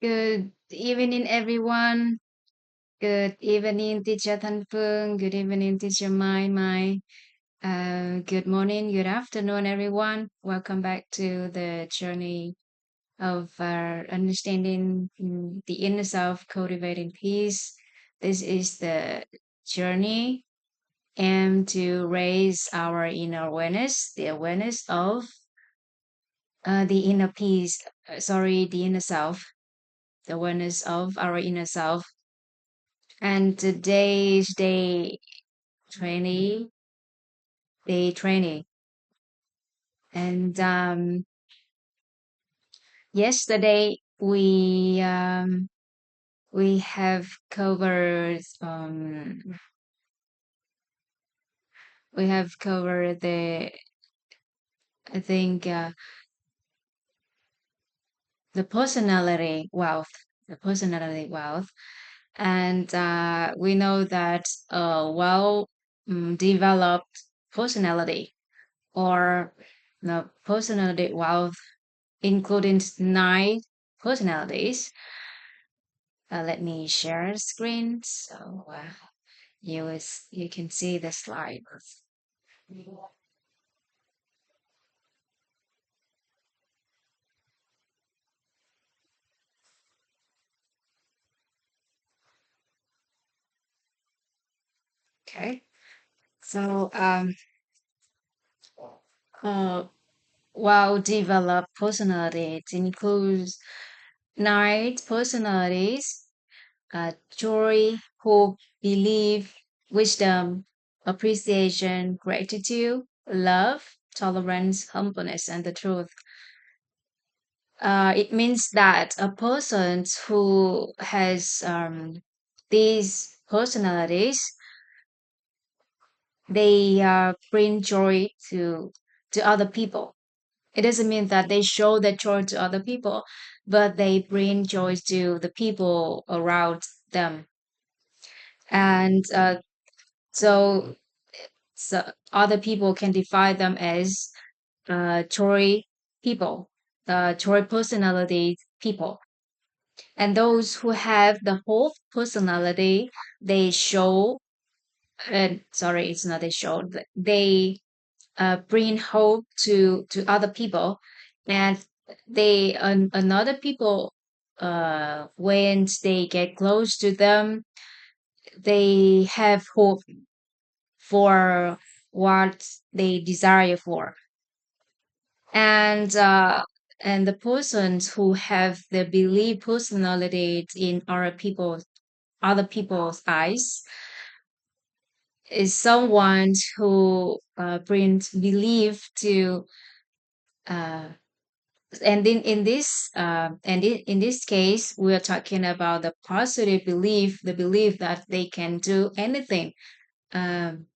Good evening, everyone. Good evening, Teacher Thanh Phương. Good evening, Teacher Mai Mai. Good morning, good afternoon, everyone. Welcome back to the journey of our understanding the inner self, cultivating peace. This is the journey and to raise our inner awareness, the awareness of the inner peace, the inner self, the awareness of our inner self. And today's 20, day 20. And yesterday we have covered the I think the personality wealth, and we know that well developed personality or the personality wealth including 9 personalities. Let me share the screen so you can see the slide. Okay, so uh, well developed personality, it includes 9 personalities: joy, hope, belief, wisdom, appreciation, gratitude, love, tolerance, humbleness, and the truth. It means that a person who has these personalities, they bring joy to other people. It doesn't mean that they show that joy to other people, but they bring joy to the people around them. And so, so other people can define them as joy people, joy personality people. And those who have the whole personality, they show, sorry, it's not they show, they bring hope to other people, and another people, when they get close to them, they have hope for what they desire for. And the persons who have the belief personality in other people's eyes is someone who brings belief to uh, and in this case we are talking about the positive belief, the belief that they can do anything, um,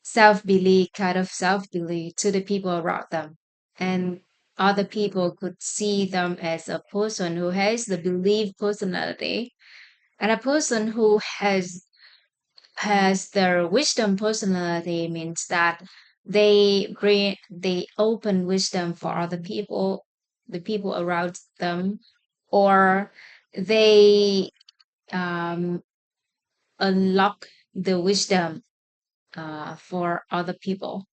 self belief to the people around them, and other people could see them as a person who has the belief personality, and a person who has their wisdom personality means that they open wisdom for other people, the people around them, or they um, unlock the wisdom for other people.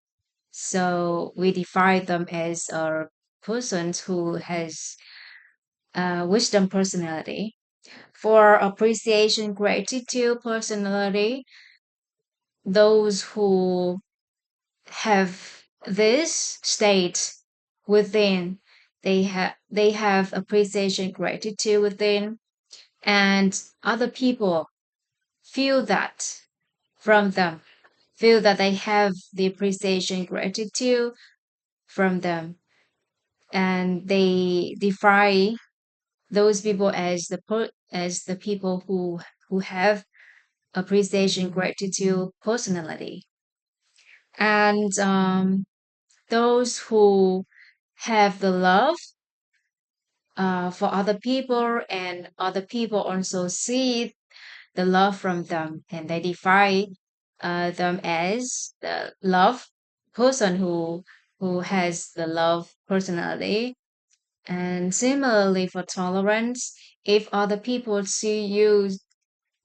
So we define them as a person who has wisdom personality. For appreciation, gratitude personality, those who have this state within, they have appreciation, gratitude within, and other people feel that from them, feel that they have the appreciation, gratitude from them, and they define those people as as the people who have appreciation, gratitude personality. And those who have the love for other people, and other people also see the love from them, and they define them as the love person who has the love personality. And similarly for tolerance, if other people see you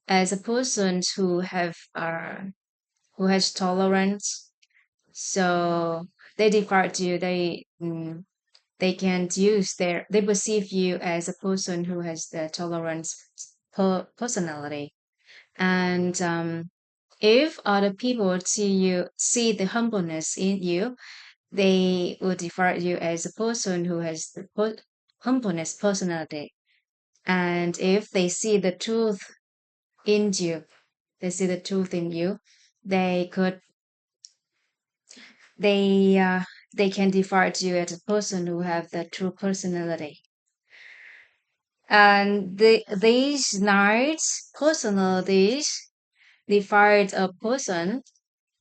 as a person who has tolerance, so they defer to you. They can't use they perceive you as a person who has the tolerance personality. And if other people see the humbleness in you, they will defer you as a person who has the humbleness personality. And if they see the truth in you, they see the truth in you, they could they uh, they can defer to you as a person who have the true personality. And these nights personalities define a person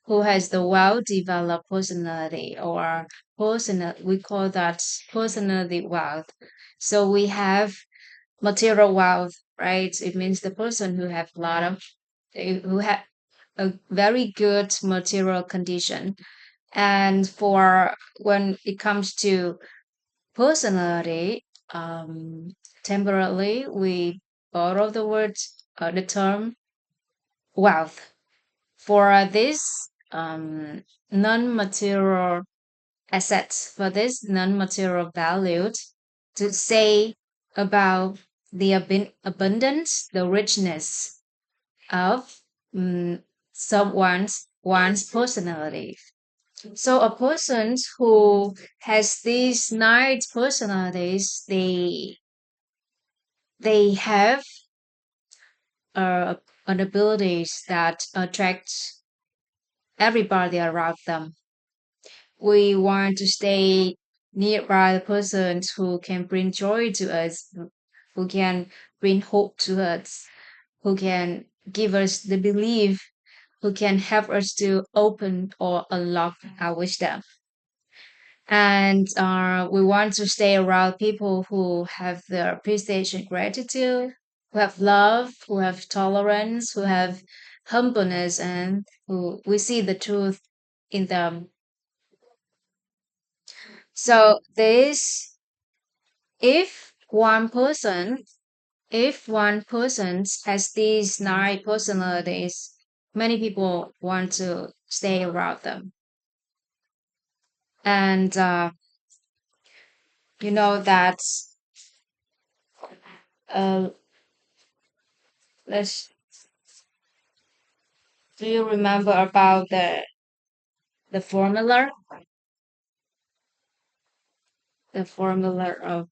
who has the well-developed personality, or personal we call that personality wealth. So we have material wealth, right? It means the person who have a lot of who have a very good material condition. And for when it comes to personality, temporarily we borrow the word, the term wealth for this non-material assets, for this non-material value, to say about the abundance, the richness of one's personality. So a person who has these nine personalities, they have uh, an abilities that attract everybody around them. We want to stay nearby the persons who can bring joy to us, who can bring hope to us, who can give us the belief, who can help us to open or unlock our wisdom. And we want to stay around people who have the appreciation, gratitude, who have love, who have tolerance, who have humbleness, and who we see the truth in them. So this, if one person, if one person has these nine personalities, many people want to stay around them. And you know that uh, let's do you remember about the formula, the formula of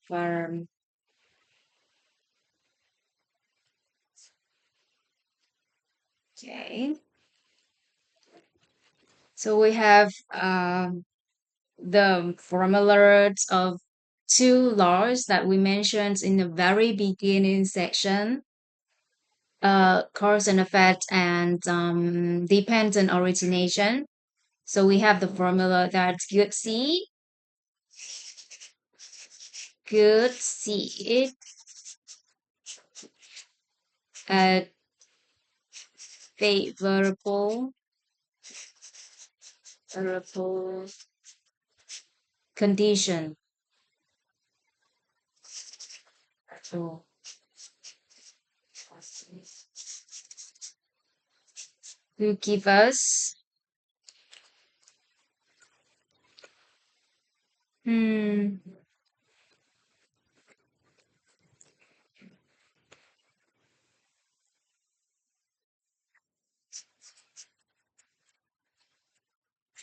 okay. So we have the formulas of two laws that we mentioned in the very beginning section, cause and effect, and dependent origination. So we have the formula that good seed, at favorable, favorable condition. So to give us hmm,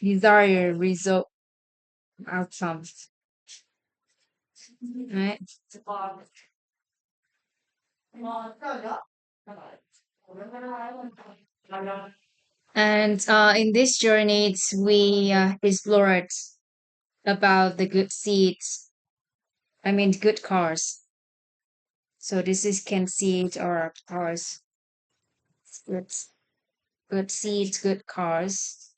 desired result outcomes, right? And in this journey, we explored about the good seeds. I mean, good cars. So this is can seed or cars. Good, good seeds, good cars.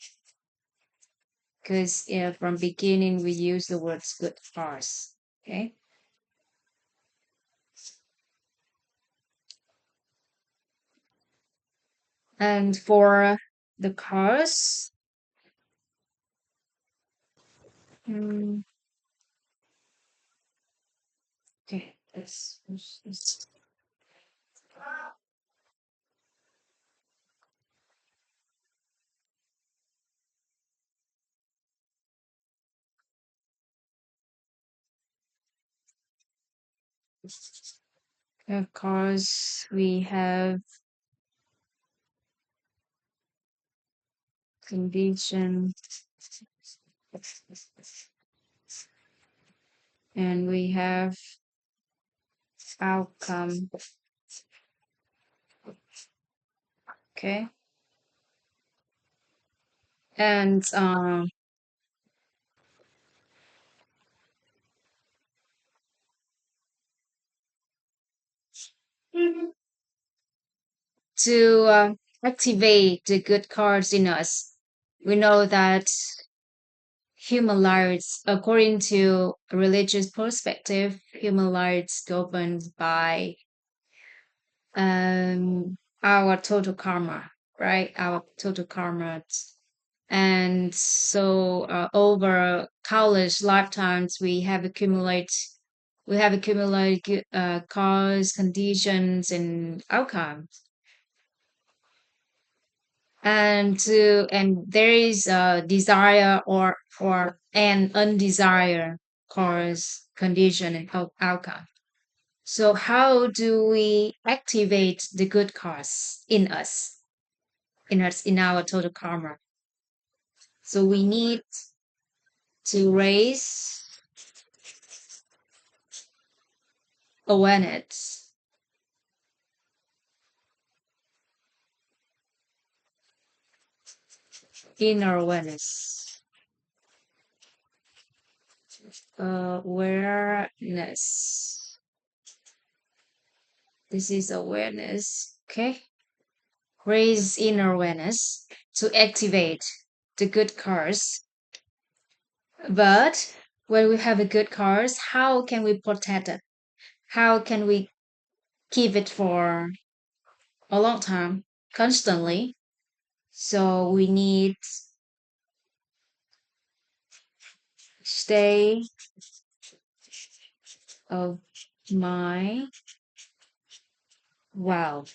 Because from beginning we use the words good cars. Okay. And for the cars, mm, Of course, we have condition and we have outcome. Okay. And to activate the good cards in us, we know that human lives, according to a religious perspective, human lives governed by our total karma, right? Our total karma. And so over countless lifetimes, we have accumulated cause, conditions, and outcomes. And there is a desire or an undesired cause, condition, and outcome. So how do we activate the good cause in our total karma? So we need to raise awareness, inner awareness, awareness. This is awareness. Okay. Raise inner awareness to activate the good cars. But when we have a good cars, how can we protect it? How can we keep it for a long time, constantly? So we need stay of mind well.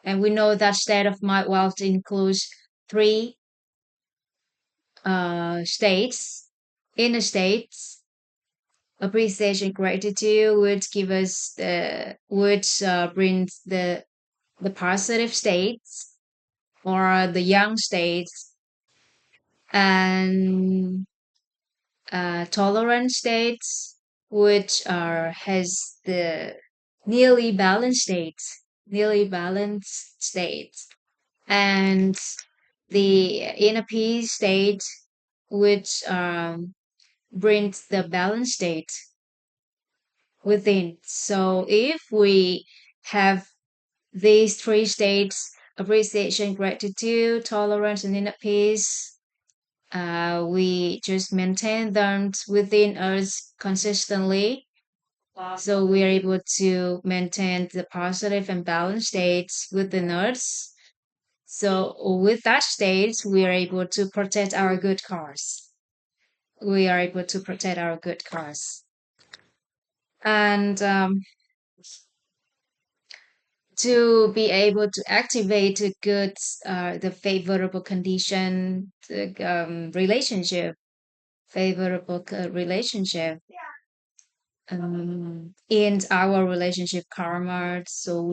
And we know that state of mind wealth includes three states. Inner states, appreciation, gratitude would give us which brings the positive states or the young states, and tolerant states, which are has the nearly balanced states, and the inner peace state, which brings the balanced state within. So if we have these three states, appreciation, gratitude, tolerance, and inner peace, we just maintain them within us consistently. So we are able to maintain the positive and balanced states within us. So with that state, we are able to protect our good cars. We are able to protect our good cars. And to be able to activate the good, the favorable condition, the relationship, favorable relationship in our relationship karma. So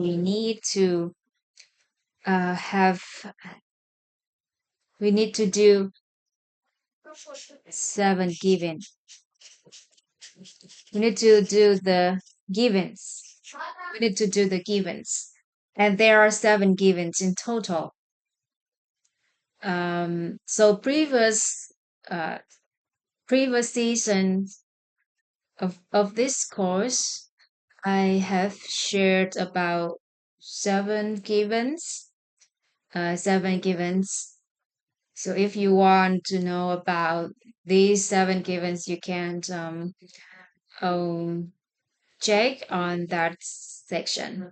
have we need to do seven giving. We need to do the givens. We need to do the givens, and there are seven givens in total. So uh, previous seasons of this course, I have shared about seven givens. Seven givens. So if you want to know about these seven givens, you can um, check on that section.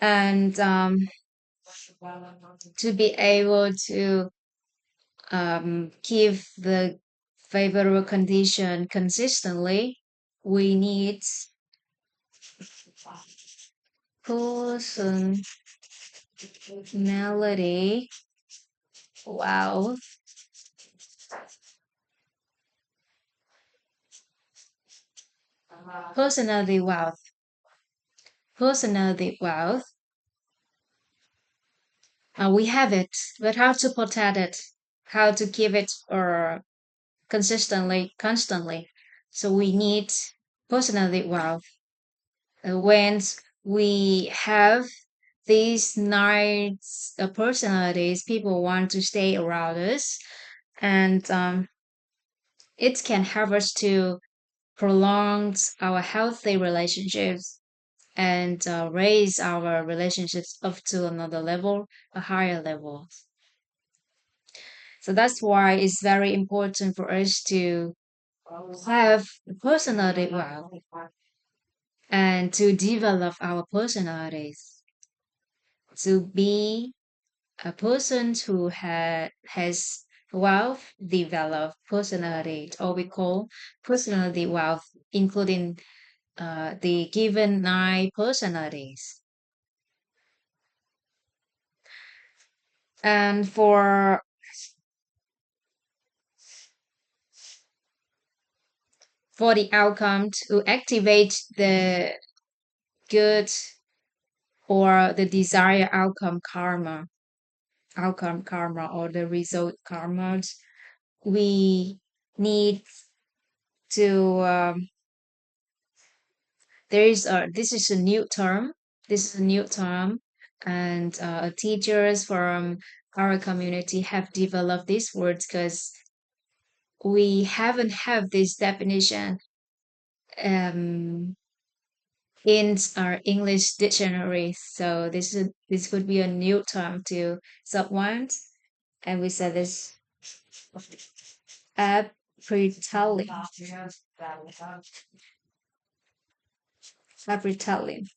And to be able to give the favorable condition consistently, we need personality wealth, personality wealth, personality wealth. We have it, but how to protect it, how to keep it or consistently, constantly. So we need personality wealth. When we have these nice personalities, people want to stay around us, and it can help us to prolong our healthy relationships and raise our relationships up to another level, a higher level. So that's why it's very important for us to have personality well and to develop our personalities, to be a person who has wealth developed personality, or we call personality wealth, including the given nine personalities. And for the outcome to activate the good or the desired outcome karma or the result karma, we need to there is a this is a new term, this is a new term, and teachers from our community have developed these words because we haven't have this definition um, in our English dictionary. So this could be a new term to someone, and we said this apretally, apretally.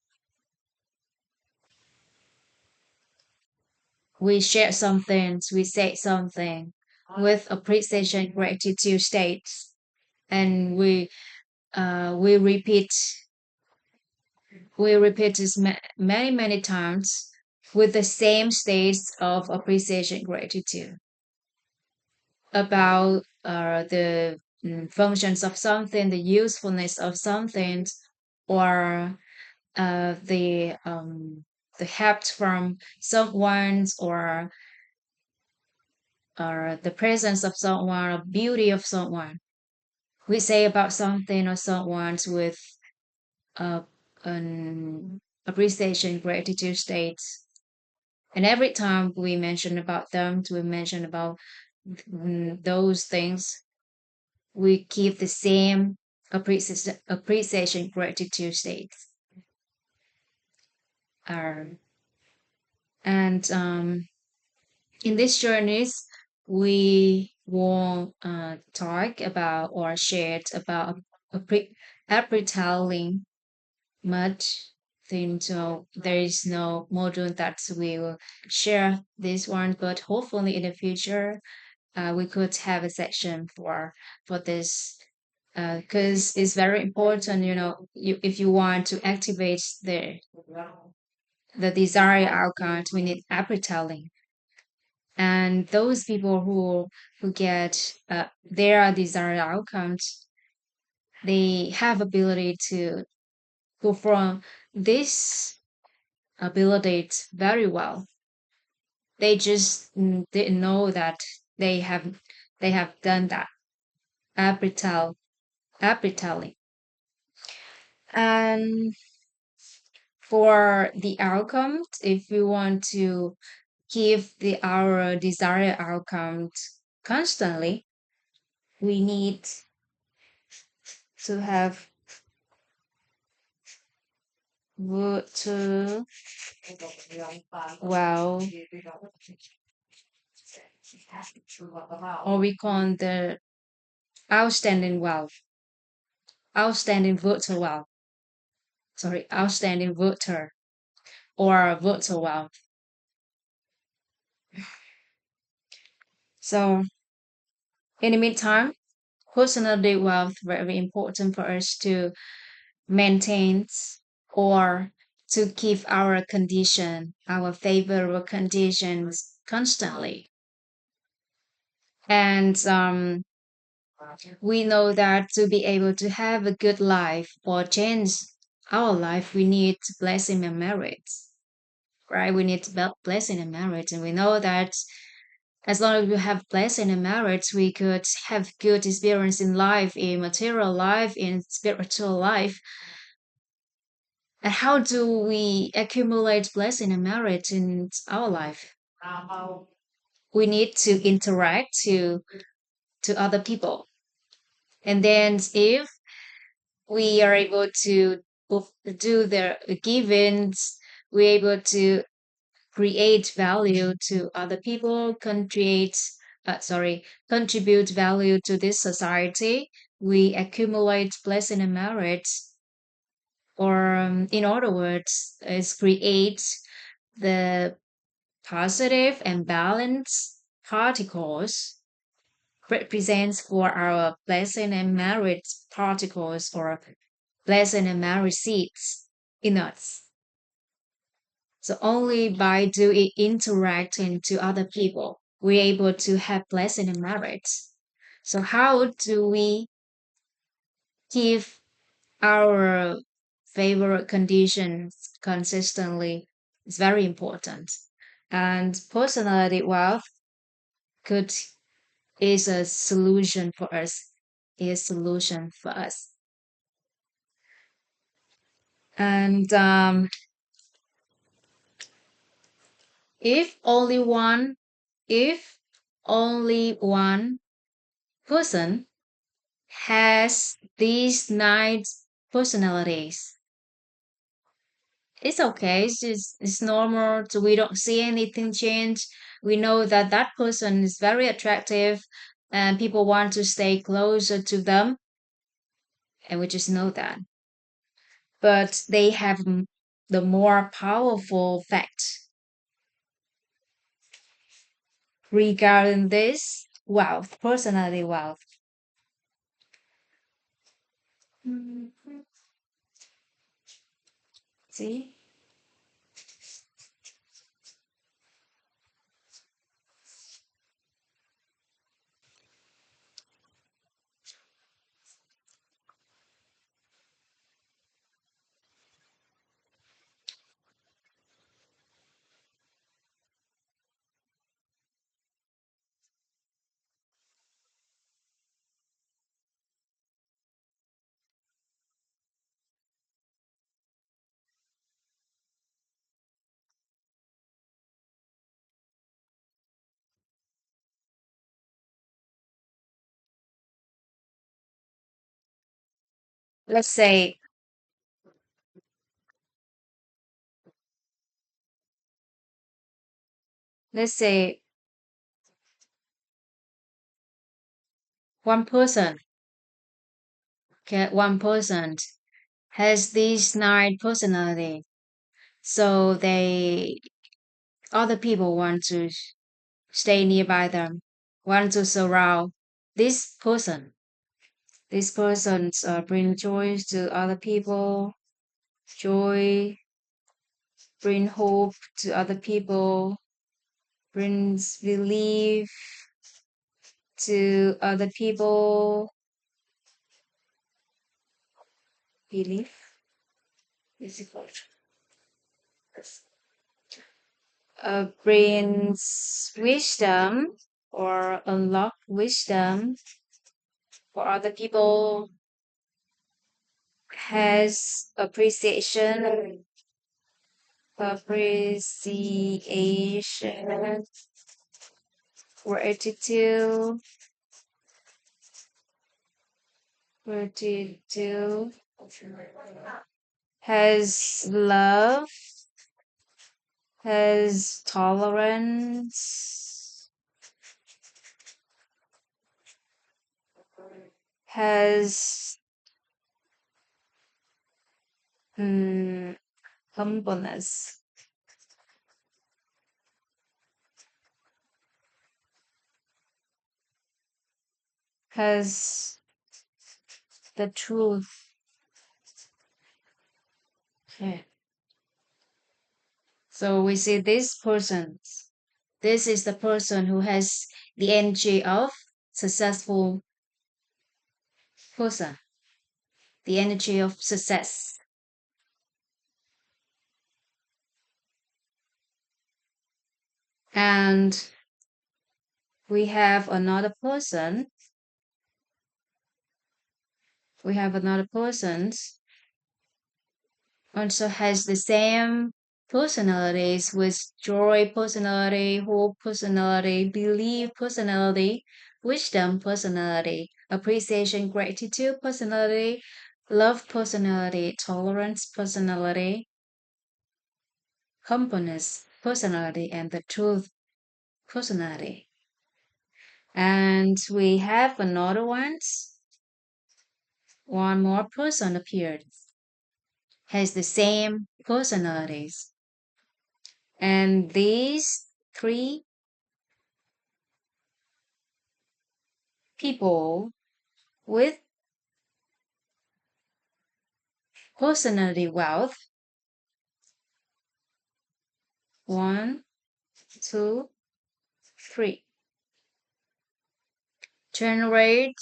We share something, we say something with appreciation, gratitude states, and we repeat this many times with the same states of appreciation, gratitude about the functions of something, the usefulness of something, or the help from someone's or the presence of someone or beauty of someone. We say about something or someone's with uh, an appreciation, gratitude states. And every time we mention about them, we mention about those things, we keep the same appreciation, gratitude states. Um, and in these journeys, we will talk about or share about appre- much thing. So there is no module that we will share this one, but hopefully in the future, we could have a section for this because it's very important. If you want to activate the desired outcome, we need appetite, and those people who get their desired outcomes, they have ability to perform this ability very well. They just didn't know that they have done that appetite appetite. And for the outcome, if we want to give our desired outcome constantly, we need to have to well, or we call the outstanding wealth, outstanding virtual wealth. Sorry, outstanding voter or virtual wealth. So in the meantime, personality wealth very important for us to maintain or to keep our condition, our favorable conditions constantly. And we know that to be able to have a good life or change our life, we need blessing and merit, right? We need blessing and merit. And we know that as long as we have blessing and merit, we could have good experience in life, in material life, in spiritual life. And how do we accumulate blessing and merit in our life? We need to interact to other people. And then if we are able to do the givings, we're able to create value to other people, contribute value to this society. We accumulate blessing and merit, or in other words, is create the positive and balanced particles represents for our blessing and merit particles or blessing and merit seeds in us. So only by doing interacting to other people, we're able to have blessing and merit. So how do we give our favorite conditions consistently? It's very important. And personality wealth could is a solution for us, is a solution for us. And if only one, if only one person has these nine personalities, it's okay. It's normal. So we don't see anything change. We know that that person is very attractive, and people want to stay closer to them, and we just know that. But they have the more powerful fact regarding this wealth, personality wealth. Mhm. See? Let's say, let's say one person, okay, one person has these nine personality. So other people want to stay nearby them, want to surround this person. This person bring joy to other people, joy, bring hope to other people, brings relief to other people. Belief is equal brings wisdom or unlock wisdom for other people, has appreciation, gratitude, gratitude, has love, has tolerance, has mm, humbleness, has the truth. Okay. So we see this person. This is the person who has the energy of successful person, the energy of success. And we have another person. We have another person also has the same personalities with joy personality, hope personality, belief personality, wisdom personality, appreciation, gratitude personality, love personality, tolerance personality, humbleness personality, and the truth personality. And we have another one more person appeared, has the same personalities. And these three people with personality wealth, one, two, three, generate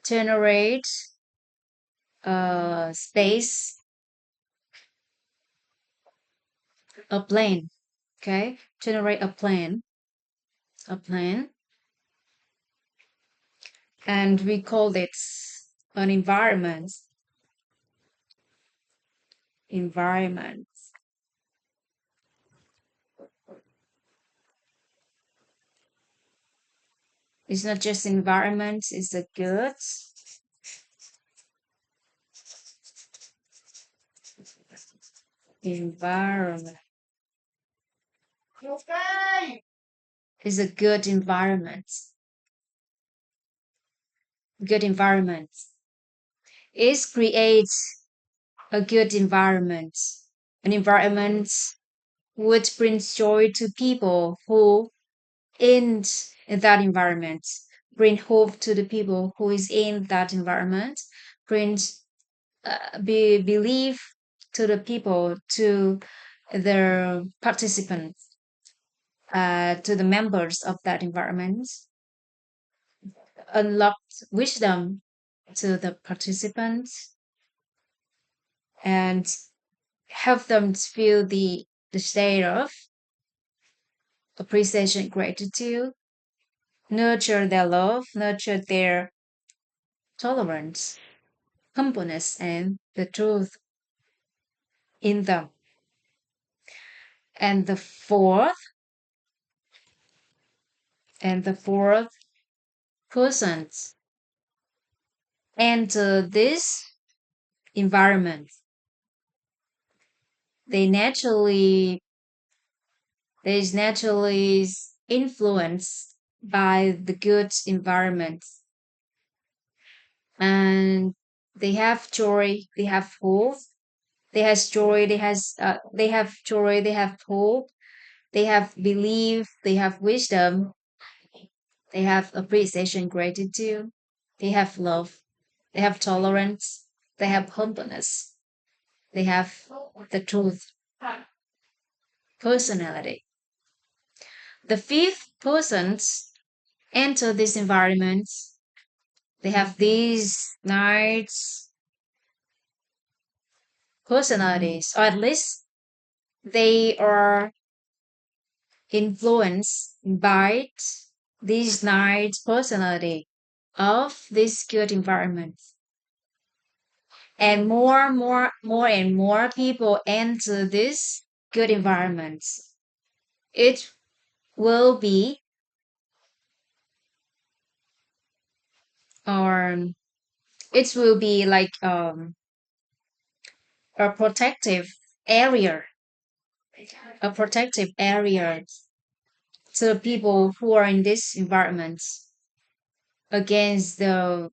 generate space a plane. Okay, generate a plane, and we call it an environment. It's not just environment, it's a good environment. It's a good environment. Good environment. It creates a good environment. An environment would bring joy to people who in that environment, bring hope to the people who is in that environment, bring belief to the people, to the participants, to the members of that environment, unlocked wisdom to the participants, and help them to feel the state of appreciation, gratitude, nurture their love, nurture their tolerance, humbleness, and the truth in them. And the fourth persons enter this environment. They naturally they is naturally influenced by the good environment, and they have joy, they have hope, they have joy, they have hope, they have belief, they have wisdom, they have appreciation, gratitude, they have love, they have tolerance, they have humbleness, they have the truth personality. The fifth persons enter this environment. They have these nice personalities, or at least they are influenced by this nice personality of this good environment. And more and more people enter this good environment. It will be, or it will be like a protective area, a protective area to the people who are in this environment against the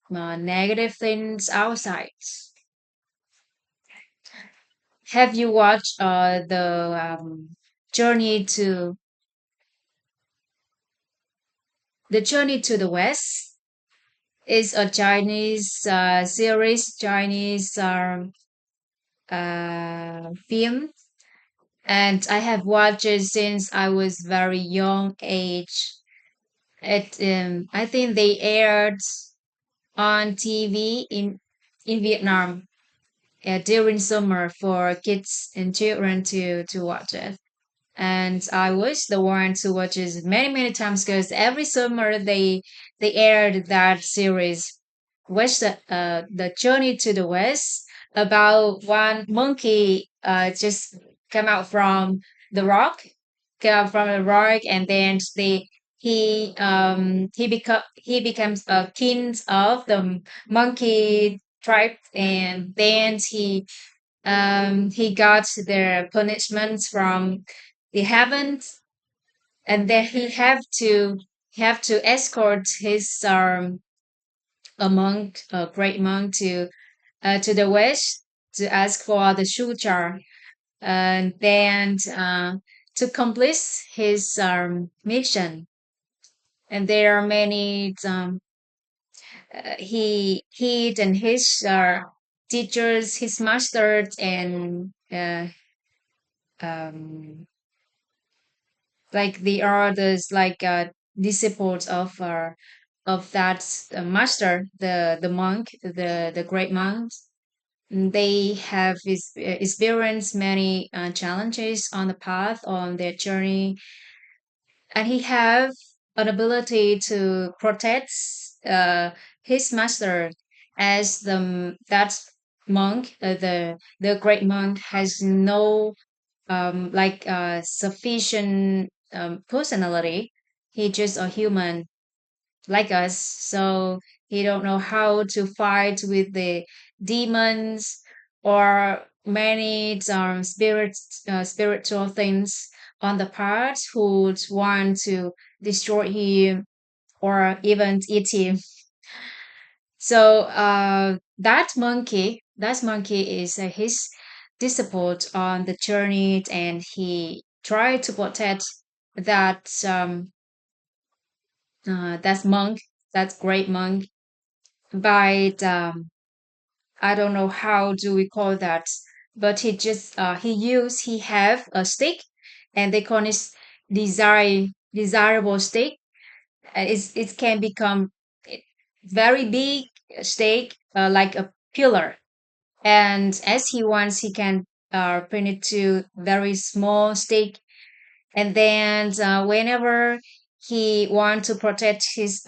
negative things outside. Have you watched journey to journey to the West? It's a Chinese series, Chinese film, and I have watched it since I was very young age. I think they aired on TV in Vietnam during summer for kids and children to watch it. And I was the one to watch it many times because every summer they aired that series, West the Journey to the West, about one monkey just come out from the rock, and then he becomes a king of the monkey tribe, and then he got their punishments from the heavens, and then he have to escort his a monk, a great monk, to the west to ask for the suture, and then to complete his mission. And there are many he and his teachers, his masters, and um, like the others, like disciples of that master, the monk, the great monks. They have experienced many challenges on the path on their journey, and he have an ability to protect uh, his master, as the that monk, the great monk has no sufficient personality. He just a human like us, so he don't know how to fight with the demons or many spiritual things on the part who would want to destroy him or even eat him. So that monkey is his disciple on the journey, and he tried to protect that that monk, that great monk, by I don't know how do we call that, but he have a stick, and they call it desirable stick. It can become very big stick, like a pillar, and as he wants, he can print it to very small stick, and then whenever he want to protect his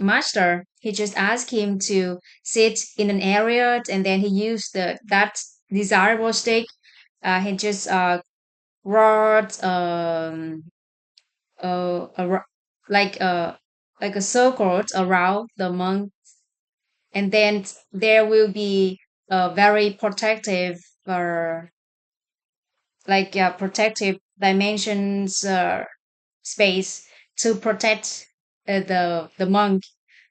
master, he just ask him to sit in an area, and then he use the that desirable stick. He just wrote a like a circle around the monk, and then there will be a very protective, uh, protective dimensions space to protect the monk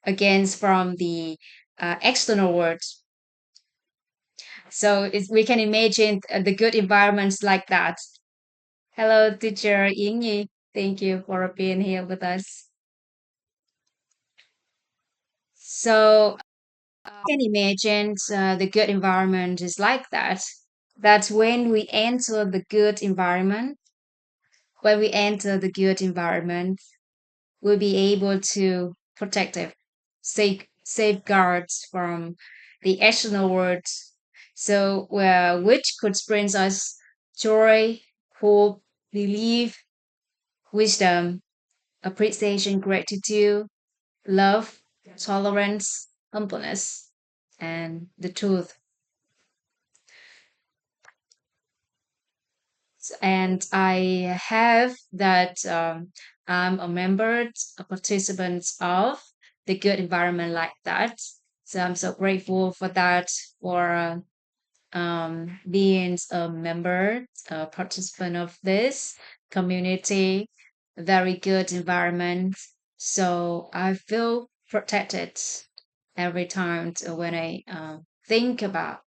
against from the external world. So we can imagine the good environments like that. Hello, teacher Yingyi. Thank you for being here with us. So can imagine the good environment is like that. That when we enter the good environment, we'll be able to protect it, safeguards from the external world. So, which could bring us joy, hope, belief, wisdom, appreciation, gratitude, love, tolerance, humbleness, and the truth. And I have that I'm a member, a participant of the good environment like that. So I'm so grateful for that, for being a member, a participant of this community, very good environment. So I feel protected every time when I think about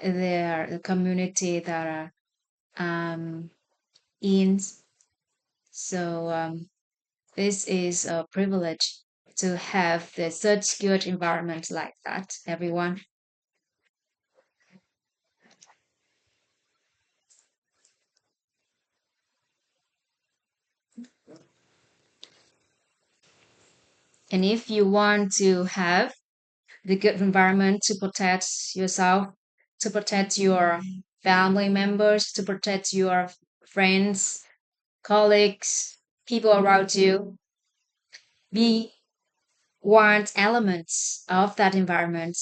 the community that are in. So this is a privilege. to have the such good environment like that, everyone. And if you want to have the good environment to protect yourself, to protect your family members, to protect your friends, colleagues, people around you, be one element of that environment.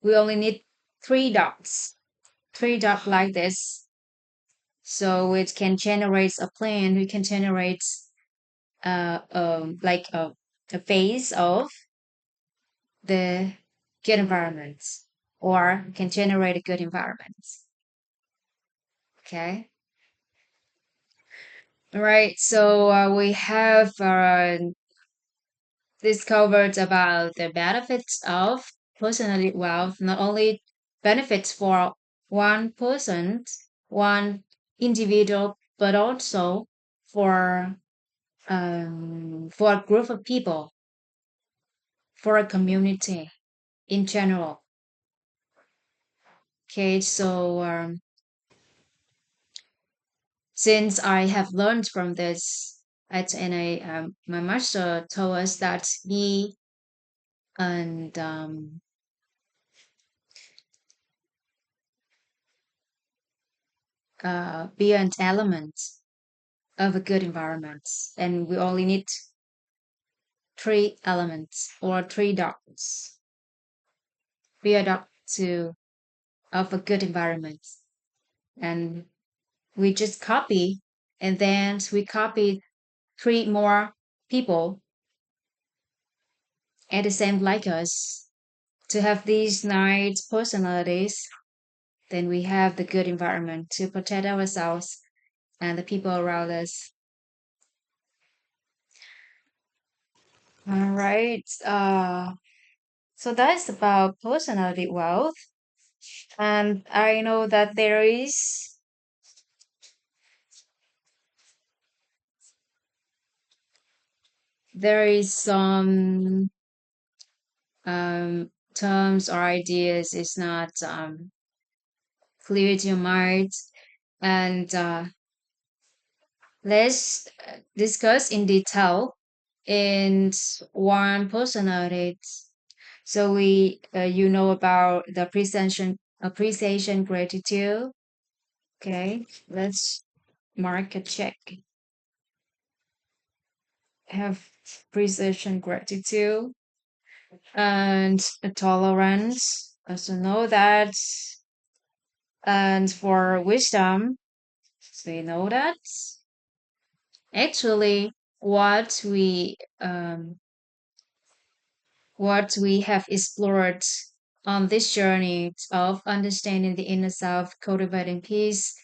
We only need three dots like this. So it can generate a plan. We can generate like a phase of the good environment, or can generate a good environment. Okay. All right. So we have discovered about the benefits of personality wealth, not only benefits for one person, one individual, but also for a group of people, for a community in general. Okay, so since I have learned from this, my master told us that be and be an element of a good environment, and we only need three elements or three dots. Be a dot to of a good environment, and we just copy, and then we copy three more people at the same like us to have these nine personalities. Then we have the good environment to protect ourselves and the people around us. All right. So that's about personality wealth. And I know that there is some terms or ideas is not clear to your mind, and let's discuss in detail in one personality. So you know about the appreciation, gratitude. Okay, let's mark a check. Have appreciation, gratitude, and tolerance. Also know that, and for wisdom, so you know that actually what we have explored on this journey of understanding the inner self, cultivating peace,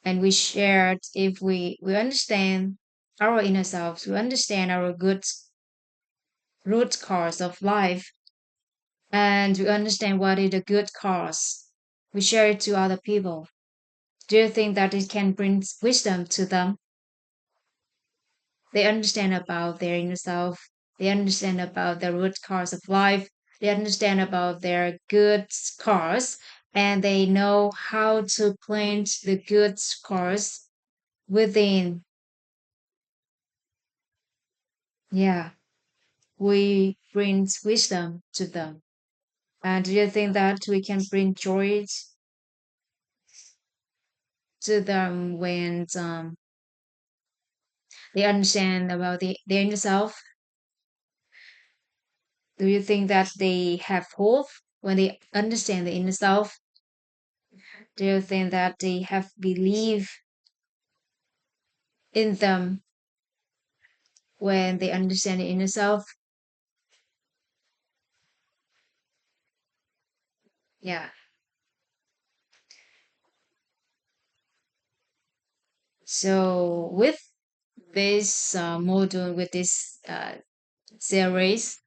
and we shared if we understand our inner selves, we understand our good root cause of life, and we understand what is a good cause. We share it to other people. Do you think that it can bring wisdom to them? They understand about their inner self. They understand about the root cause of life. They understand about their good cause, and they know how to plant the good cause within. Yeah, we bring wisdom to them. And do you think that we can bring joy to them when they understand about their inner self? Do you think that they have hope when they understand the inner self? Do you think that they have belief in them when they understand the inner self? Yeah. So with this module, with this series,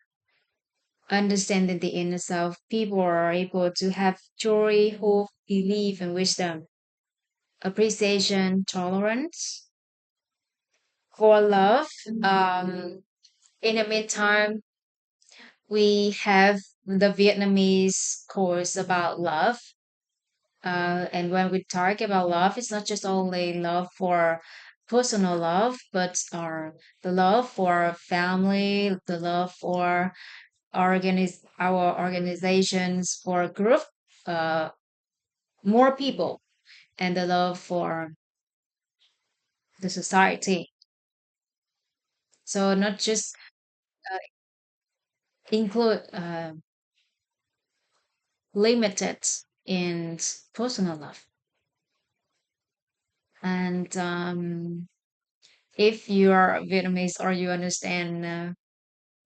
understanding the inner self, people are able to have joy, hope, belief, and wisdom, appreciation, tolerance, for love, um, In the meantime, we have the Vietnamese course about love. And when we talk about love, it's not just only love for personal love, but the love for family, the love for our organizations, for group, uh, more people, and the love for the society. So not just include limited in personal love. And if you are Vietnamese or you understand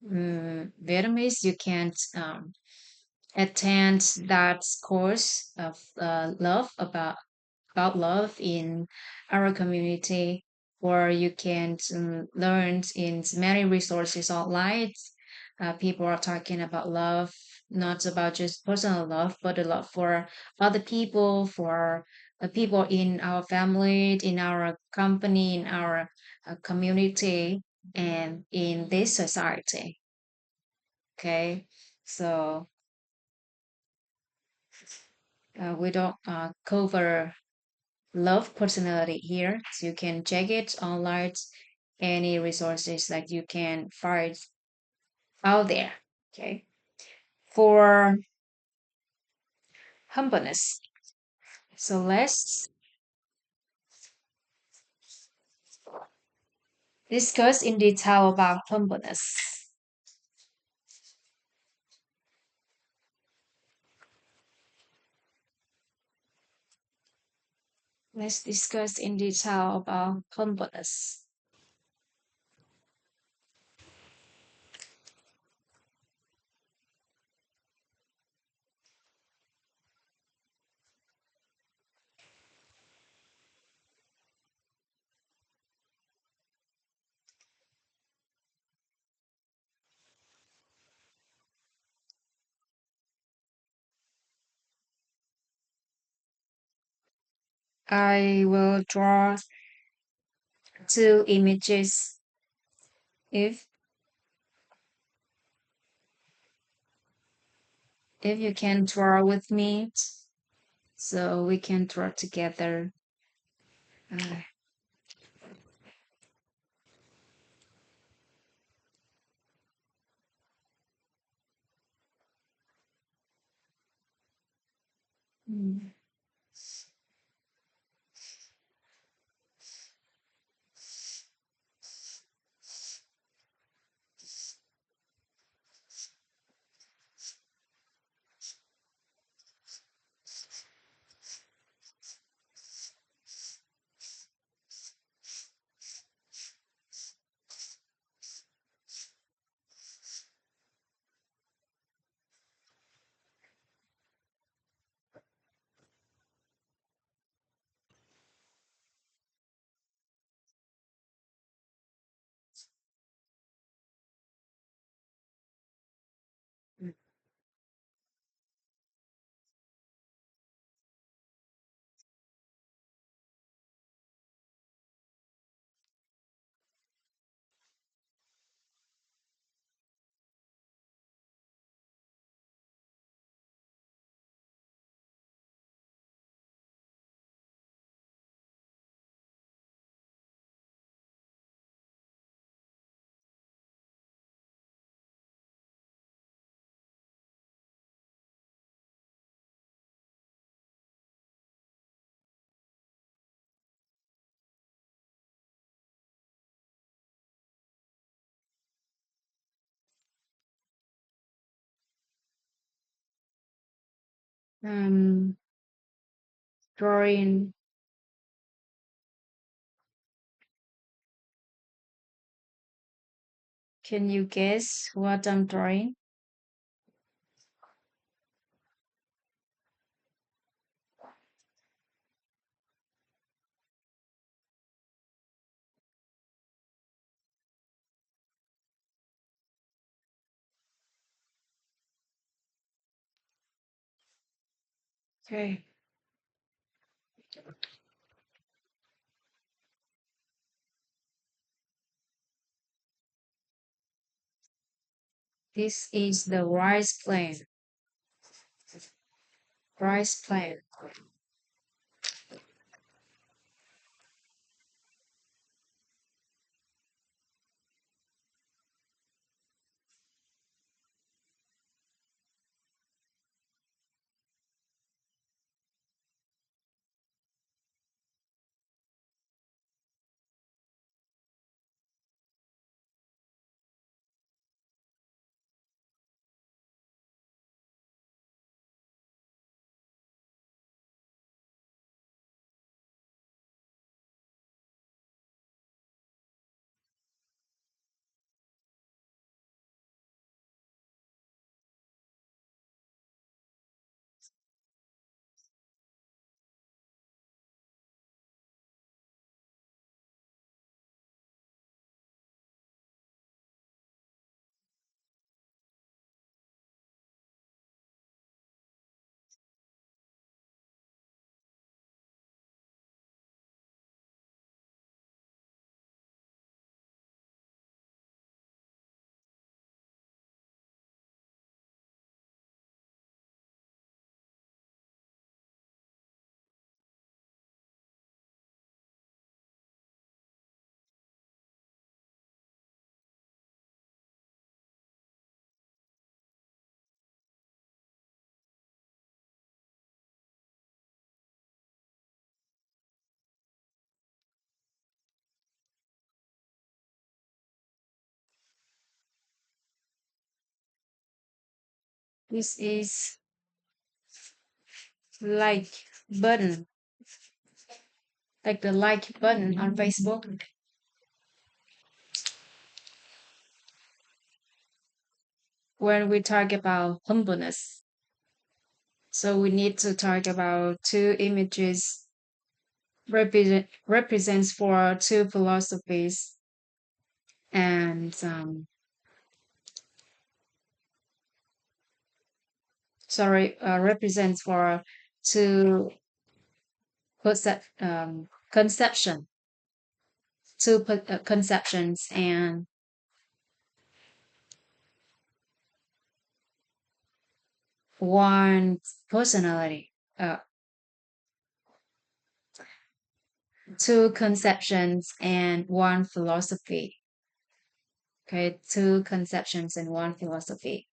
Vietnamese, you can't attend that course of love about love in our community, or you can learn in many resources online. People are talking about love, not about just personal love, but a love for other people, for the people in our family, in our company, in our community, and in this society. Okay, so we don't cover love personality here. So you can check it online, any resources that you can find out there. Okay. For humbleness. So let's discuss in detail about humbleness. Let's discuss in detail about humbleness. I will draw two images. If you can draw with me, so we can draw together. Uh, mm, um, drawing. Can you guess what I'm drawing? Okay. This is the rice plant. Rice plant. This is like button, like the like button on Facebook. When we talk about humbleness, so we need to talk about two images represents for two philosophies and represents for two conception, conceptions and one personality. Two conceptions and one philosophy. Okay, two conceptions and one philosophy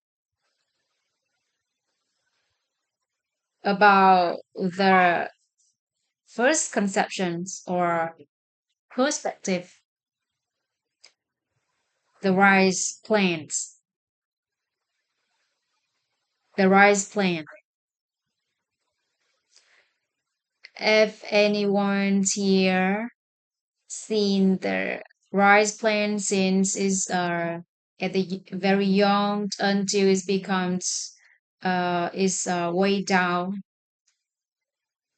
about the first conceptions or perspective, the rice plants, the rice plant. If anyone's here seen the rice plant since is at the very young until it becomes is way down,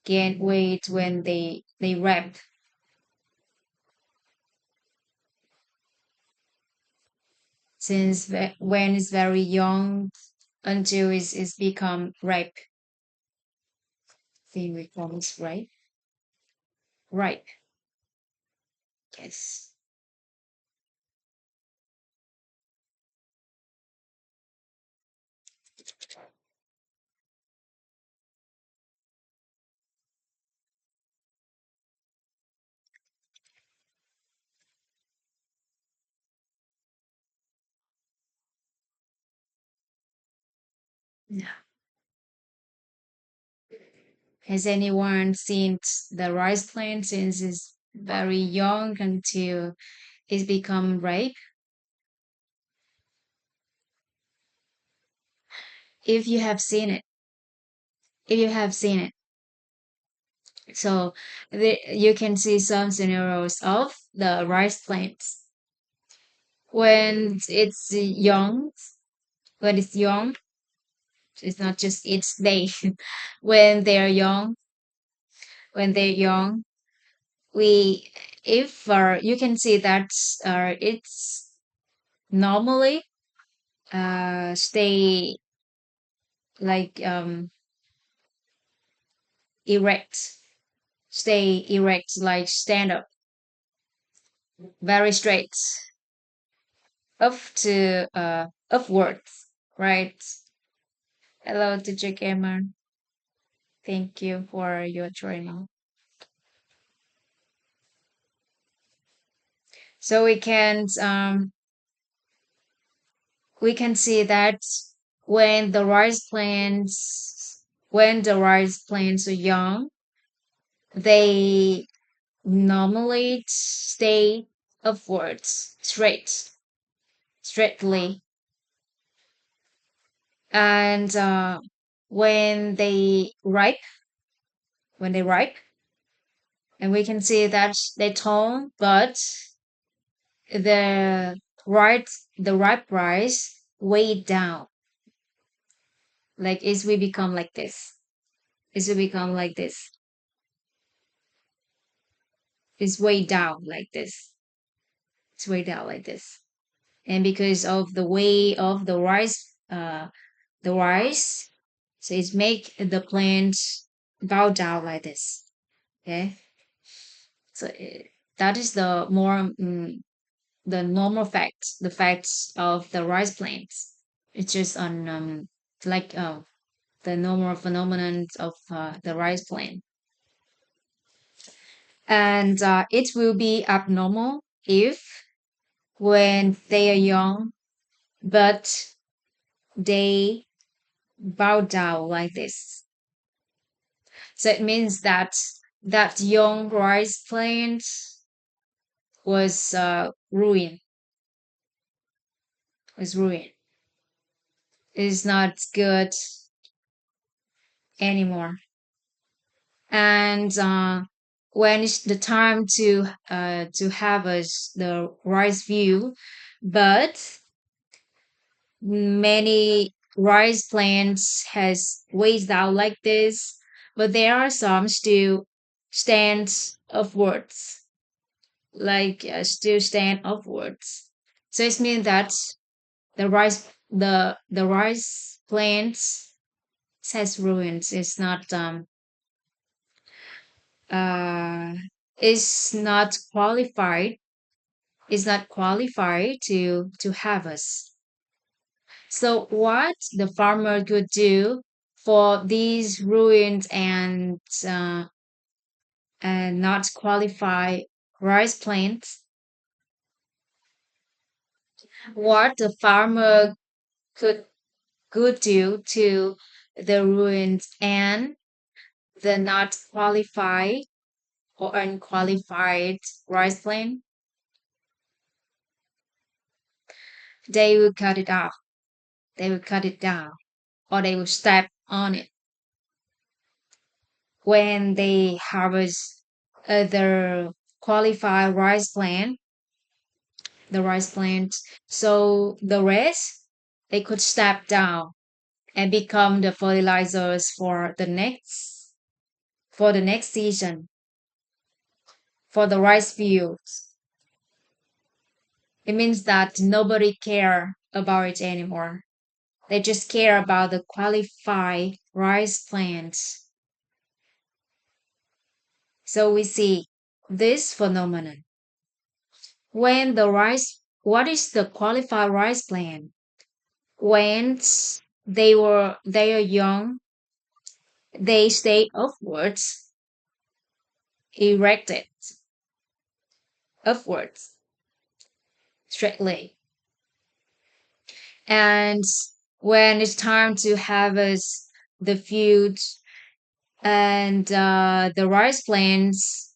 gain weight when they wrap since when it's very young until it's become ripe. Think we call it ripe. Ripe. Yes. Yeah. Has anyone seen the rice plant since it's very young until it's become ripe? If you have seen it, if you have seen it, so you can see some scenarios of the rice plants when it's young. When it's young, it's not just its day. When they're young, when they're young, we if you can see that it's normally stay like erect, stay erect, like stand up, very straight. upwards, right? Hello, teacher Cameron. Thank you for your training. So we can see that when the rice plants when the rice plants are young, they normally stay upwards, straightly, and when they ripe, when they ripe, and we can see that they tall, but the the ripe rice way down, like as we become like this, as we become like this, it's way down like this, it's way down like this, and because of the way of the rice, so it's make the plant bow down like this. Okay, so that is the more the normal facts, the facts of the rice plants. It's just on like the normal phenomenon of the rice plant, and it will be abnormal if when they are young, but they bow down like this. So it means that that young rice plant was ruined, is not good anymore. And when it's the time to harvest the rice view, but many rice plants has ways down like this, but there are some still stand upwards, like still stand upwards. So it means that the rice plants has ruins. It's not uh is not qualified, is not qualified to harvest. So what the farmer could do for these ruined and not qualified rice plants, what the farmer could do to the ruined and the not qualified or unqualified rice plant, they will cut it off. They will cut it down or they will step on it when they harvest the qualified rice plant, the rice plant. So the rest, they could step down and become the fertilizers for the next season, for the rice fields. It means that nobody care about it anymore. They just care about the qualified rice plants. So we see this phenomenon. When the rice, what is the qualified rice plant? When they are young, they stay upwards, erected, upwards, straightly. And when it's time to harvest the field and the rice plants,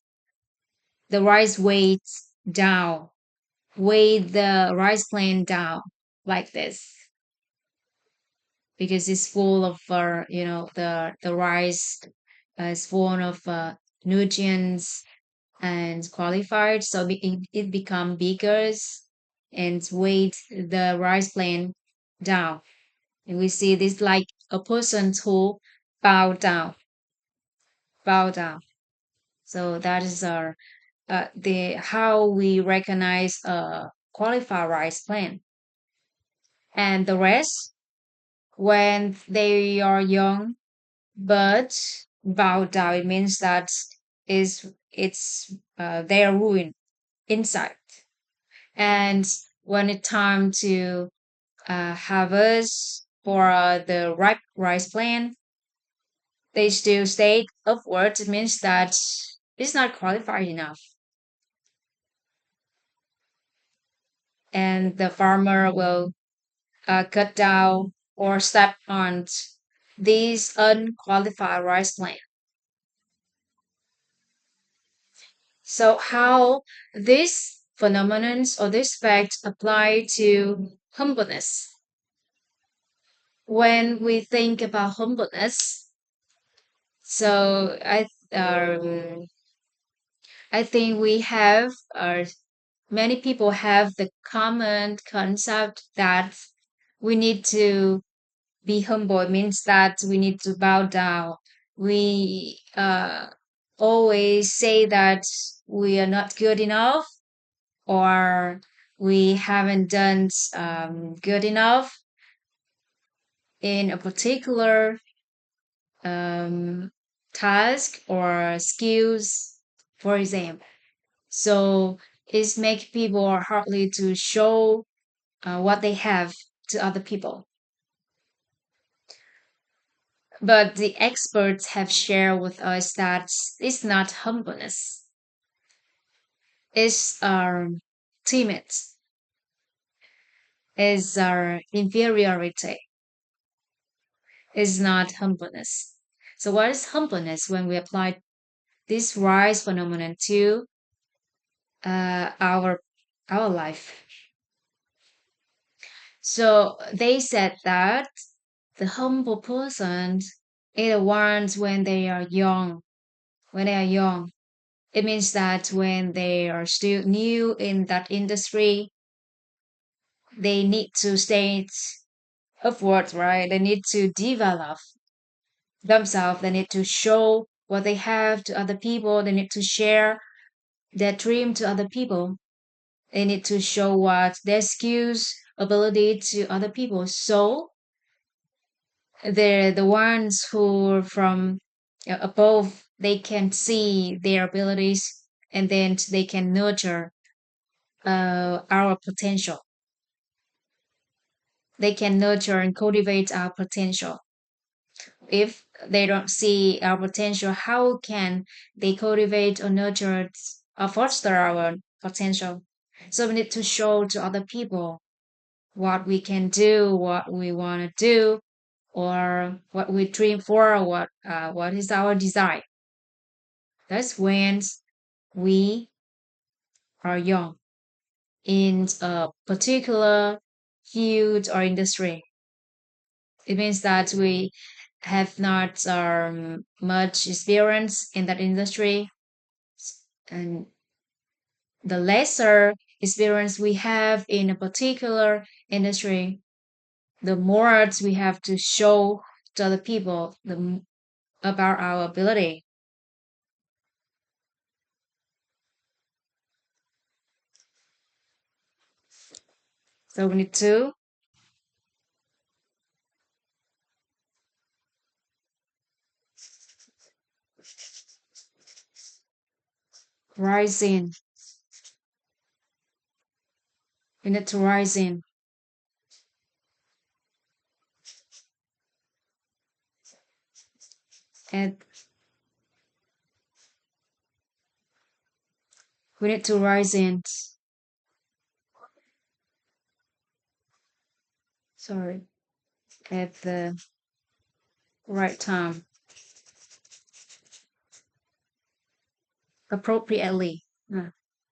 the rice weights down, weigh the rice plant down like this because it's full of the rice is full of nutrients and qualified, so it become bigger and weight the rice plant down. And we see this like a person who bow down, bow down. So that is our the how we recognize a qualified rice plant. And the rest, when they are young but bow down, it means that is it's they are ruined inside. And when it's time to harvest for the ripe rice plant, they still stay upwards. It means that it's not qualified enough. And the farmer will cut down or step on these unqualified rice plant. So how this phenomenon or this fact apply to humbleness? When we think about humbleness, so I think we have many people have the common concept that we need to be humble. It means that we need to bow down. We always say that we are not good enough, or we haven't done good enough in a particular um, task or skills, for example. So it makes people hardly to show what they have to other people. But the experts have shared with us that it's not humbleness, it's timid, it's our inferiority, it's not humbleness. So what is humbleness when we apply this rise phenomenon to uh, our our life? So they said that the humble person is the ones when they are young. When they are young, it means that when they are still new in that industry, they need to stay upwards, right? They need to develop themselves. They need to show what they have to other people. They need to share their dream to other people. They need to show what their skills, ability to other people. So they're the ones who from above, they can see their abilities, and then they can nurture our potential. They can nurture and cultivate our potential. If they don't see our potential, how can they cultivate or nurture or foster our potential? So we need to show to other people what we can do, what we want to do, or what we dream for, what is our desire. That's when we are young in a particular field or industry. It means that we have not much experience in that industry, and the lesser experience we have in a particular industry, the more we have to show to other people about our ability. So we need to rise in. We need to rise in. And we need to rise in. Sorry, at the right time, appropriately.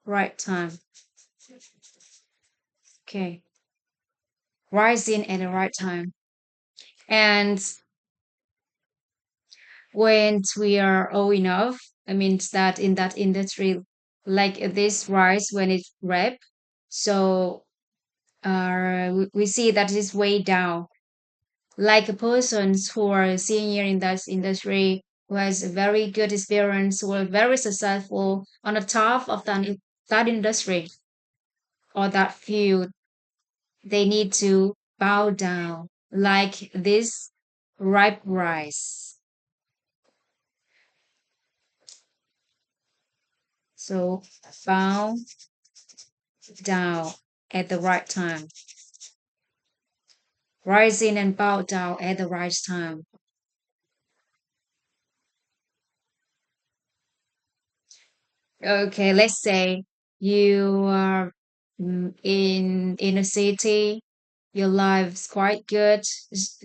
Right time. Okay. Rise in at the right time. And when we are old enough, I mean that in that industry, like this rise when it's rep, so we see that it's way down. Like a persons who are senior in that industry, who has a very good experience, who are very successful on the top of that industry or that field, they need to bow down like this ripe rice. So bow down. at the right time, rising and bow down at the right time. Okay, let's say you are in a city, your life's quite good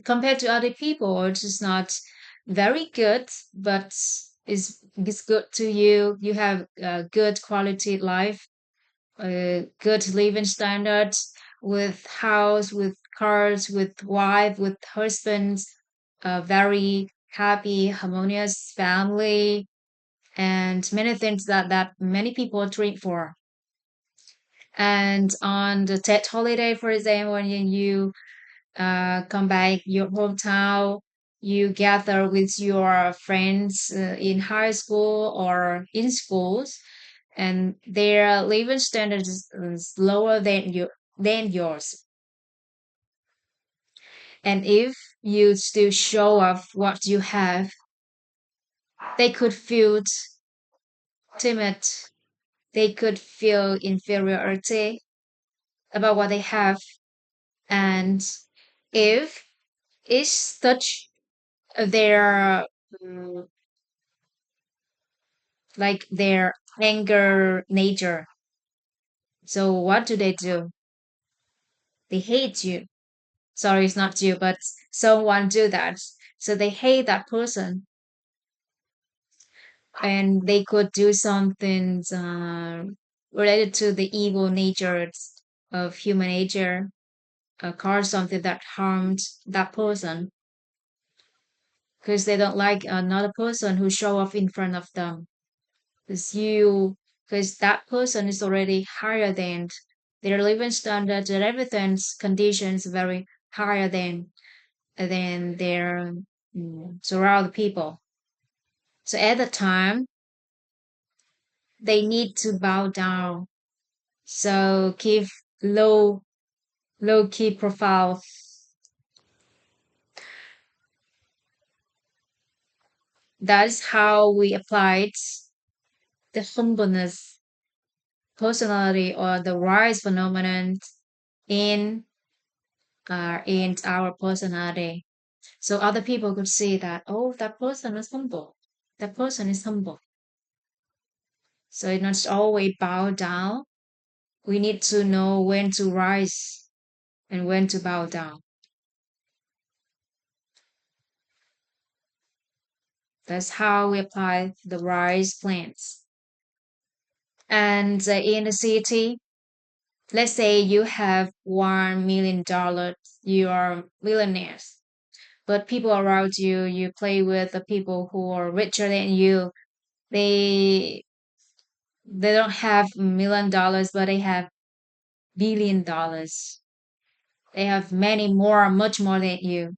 compared to other people. It's just not very good, but it's good to you. You have a good quality life, a good living standards with house, with cars, with wife, with husbands, a very happy, harmonious family, and many things that many people dream for. And on the Tet holiday, for example, when you come back your hometown, you gather with your friends in high school or in schools, and their living standard is lower than yours. And if you still show off what you have, they could feel timid. They could feel inferiority about what they have. And if it's such their mm, like their anger nature, so what do? They hate you. Sorry, it's not you, but someone do that. So they hate that person, and they could do something related to the evil nature of human nature, cause something that harmed that person because they don't like another person who show off in front of them. Because because that person is already higher than their living standards and everything's conditions very higher than their surround people. So at the time, they need to bow down. So keep low, low key profile. That's how we applied the humbleness personality or the rise phenomenon in in our personality. So other people could see that, oh, that person is humble. That person is humble. So it's not always bow down. We need to know when to rise and when to bow down. That's how we apply the rise plans. And in the city, let's say you have $1 million, you are millionaires. But people around you, you play with the people who are richer than you. They they don't have $1 million, but they have $1 billion. They have many more, much more than you.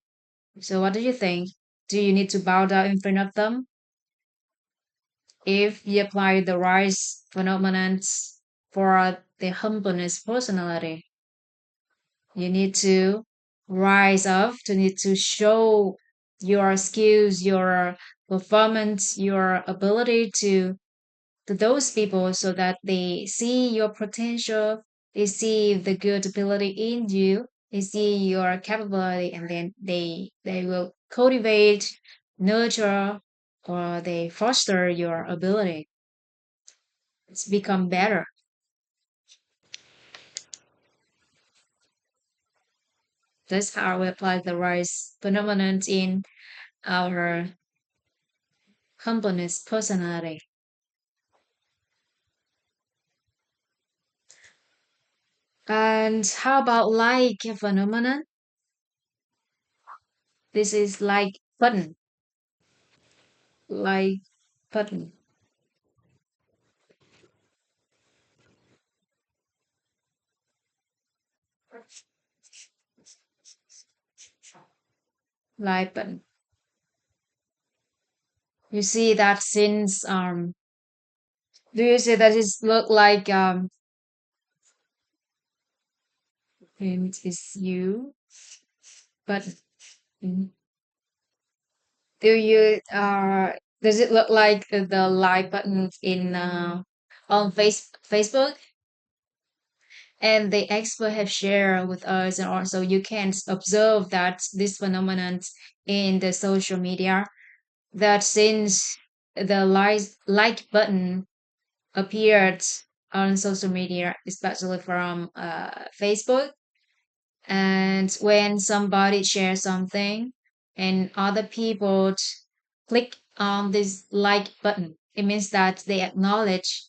So what do you think? Do you need to bow down in front of them? If you apply the rise phenomenon for the humbleness personality, you need to rise up, to need to show your skills, your performance, your ability to those people so that they see your potential, they see the good ability in you, they see your capability, and then they will cultivate, nurture, or they foster your ability. It's become better. That's how we apply the rise phenomenon in our humbleness personality. And how about like phenomenon? This is like button, like button, like button. You see that since do you see that it look like it is you, but mm, do you does it look like the like button in on Facebook? And the expert have shared with us, and also you can observe that this phenomenon in the social media, that since the like button appeared on social media, especially from Facebook, and when somebody shares something and other people click on this like button, it means that they acknowledge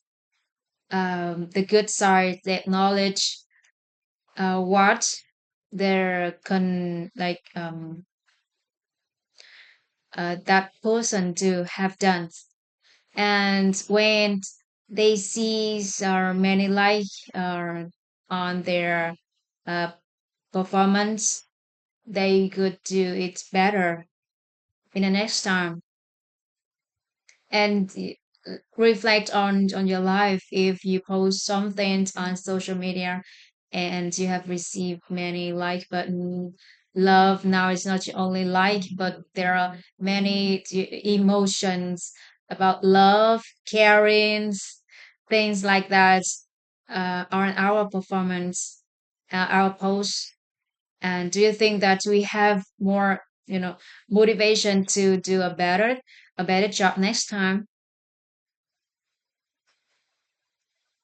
the good side, they acknowledge what their that person to have done. And when they see many like uh, on their uh, performance, they could do it better in the next time. And reflect on your life. If you post something on social media and you have received many like button, love now is not only like, but there are many emotions about love, caring, things like that on our performance, our post. And do you think that we have more, motivation to do a better job next time?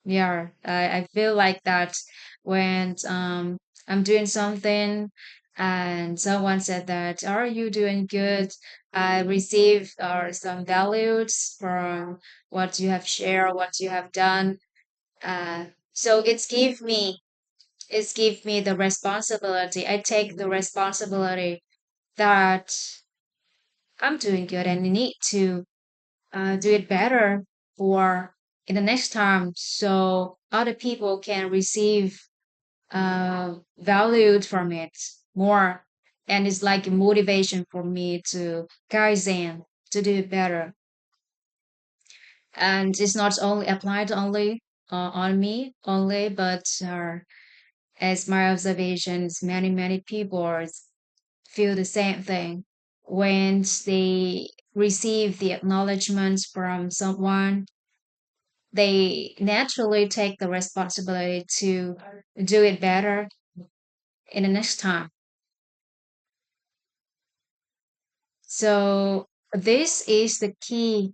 Yeah, I feel like that when I'm doing something and someone said that, are you doing good? I receive some values from what you have shared, what you have done. So it's give me the responsibility. I take the responsibility that I'm doing good and I need to do it better for in the next time so other people can receive valued from it more, and it's like a motivation for me to kaizen, to do it better. And it's not only applied only on me only, but as my observations, many people feel the same thing when they receive the acknowledgments from someone. They naturally take the responsibility to do it better in the next time. So this is the key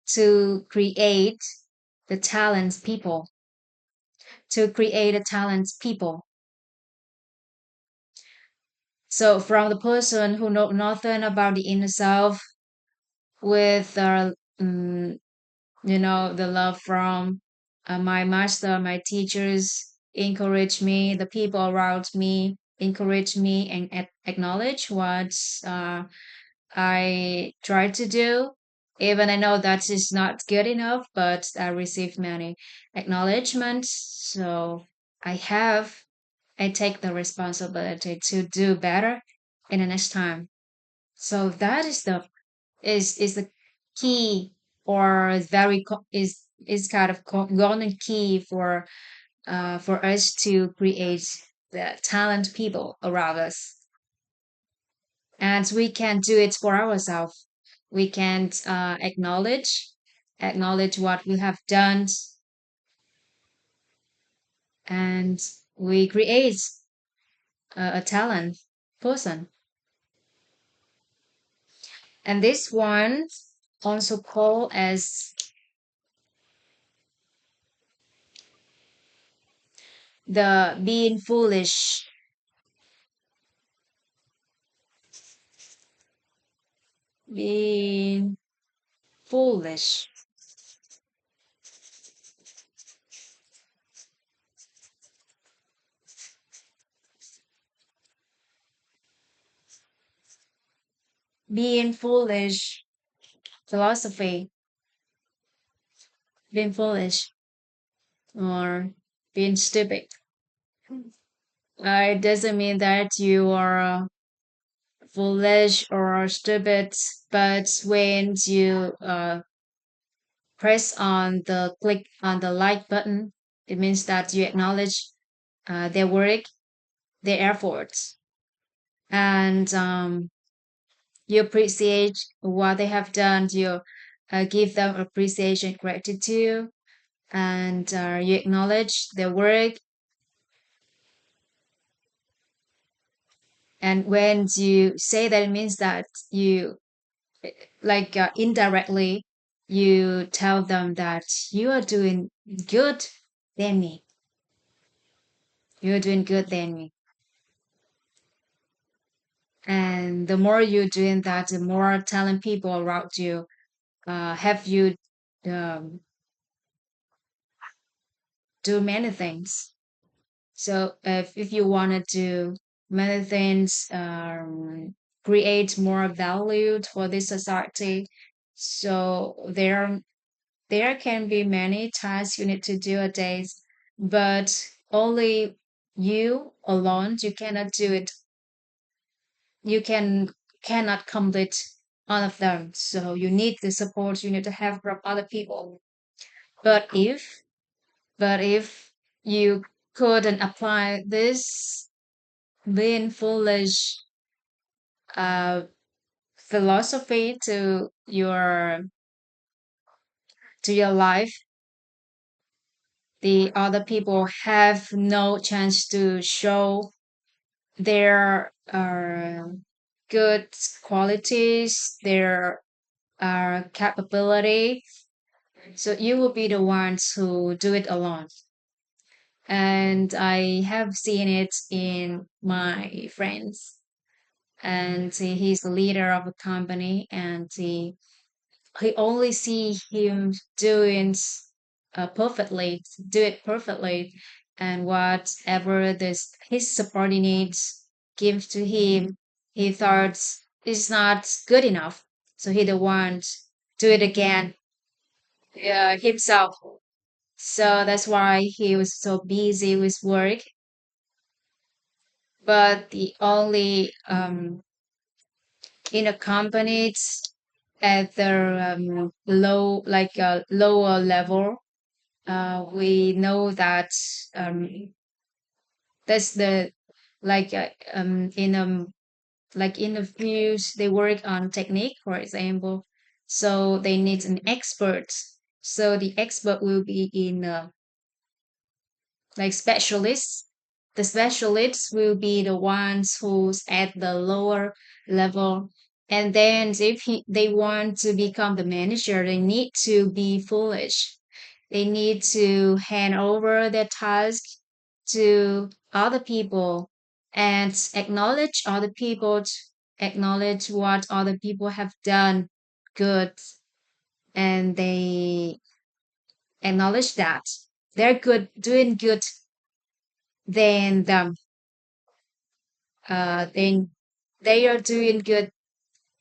to create the talents people, to create a talents people. So from the person who know nothing about the inner self, with the love from my master, my teachers encourage me, the people around me encourage me and acknowledge what uh, I try to do. Even I know that is not good enough, but I receive many acknowledgments. So I take the responsibility to do better in the next time. So that is the key, or is is kind of golden key for us to create the talent people around us, and we can do it for ourselves. We can acknowledge what we have done, and we create a talent person. And this one also called as the being foolish. Being foolish. Being foolish philosophy. Being foolish or being stupid. It doesn't mean that you are foolish or stupid, but when you press on the click on the like button, it means that you acknowledge their work, their efforts, and you appreciate what they have done. You give them appreciation, gratitude, and you acknowledge their work, And when you say that, it means that you, indirectly, you tell them that you are doing good than me. You're doing good than me. And the more you're doing that, the more telling people around you have you um, do many things. So if you want to do many things, create more value for this society, so there can be many tasks you need to do a day, but only you alone, you cannot do it. You cannot complete all of them. So you need the support you need to have from other people. But if you couldn't apply this being foolish uh, philosophy to your life, the other people have no chance to show their good qualities, their capability. So you will be the ones who do it alone. And I have seen it in my friends. And he's the leader of a company, and he only see him doing perfectly, do it perfectly, and whatever this his subordinates give to him, he thought is not good enough. So he don't want do it again himself. So that's why he was so busy with work. But the only in a company it's at the lower level, we know that that's the like in the fields they work on technique, for example. So they need an expert. So the expert will be in specialists. The specialists will be the ones who's at the lower level. And then if they want to become the manager, they need to be foolish. They need to hand over their task to other people and acknowledge other people, acknowledge what other people have done good, and they acknowledge that they're good, doing good than them. Then they are doing good.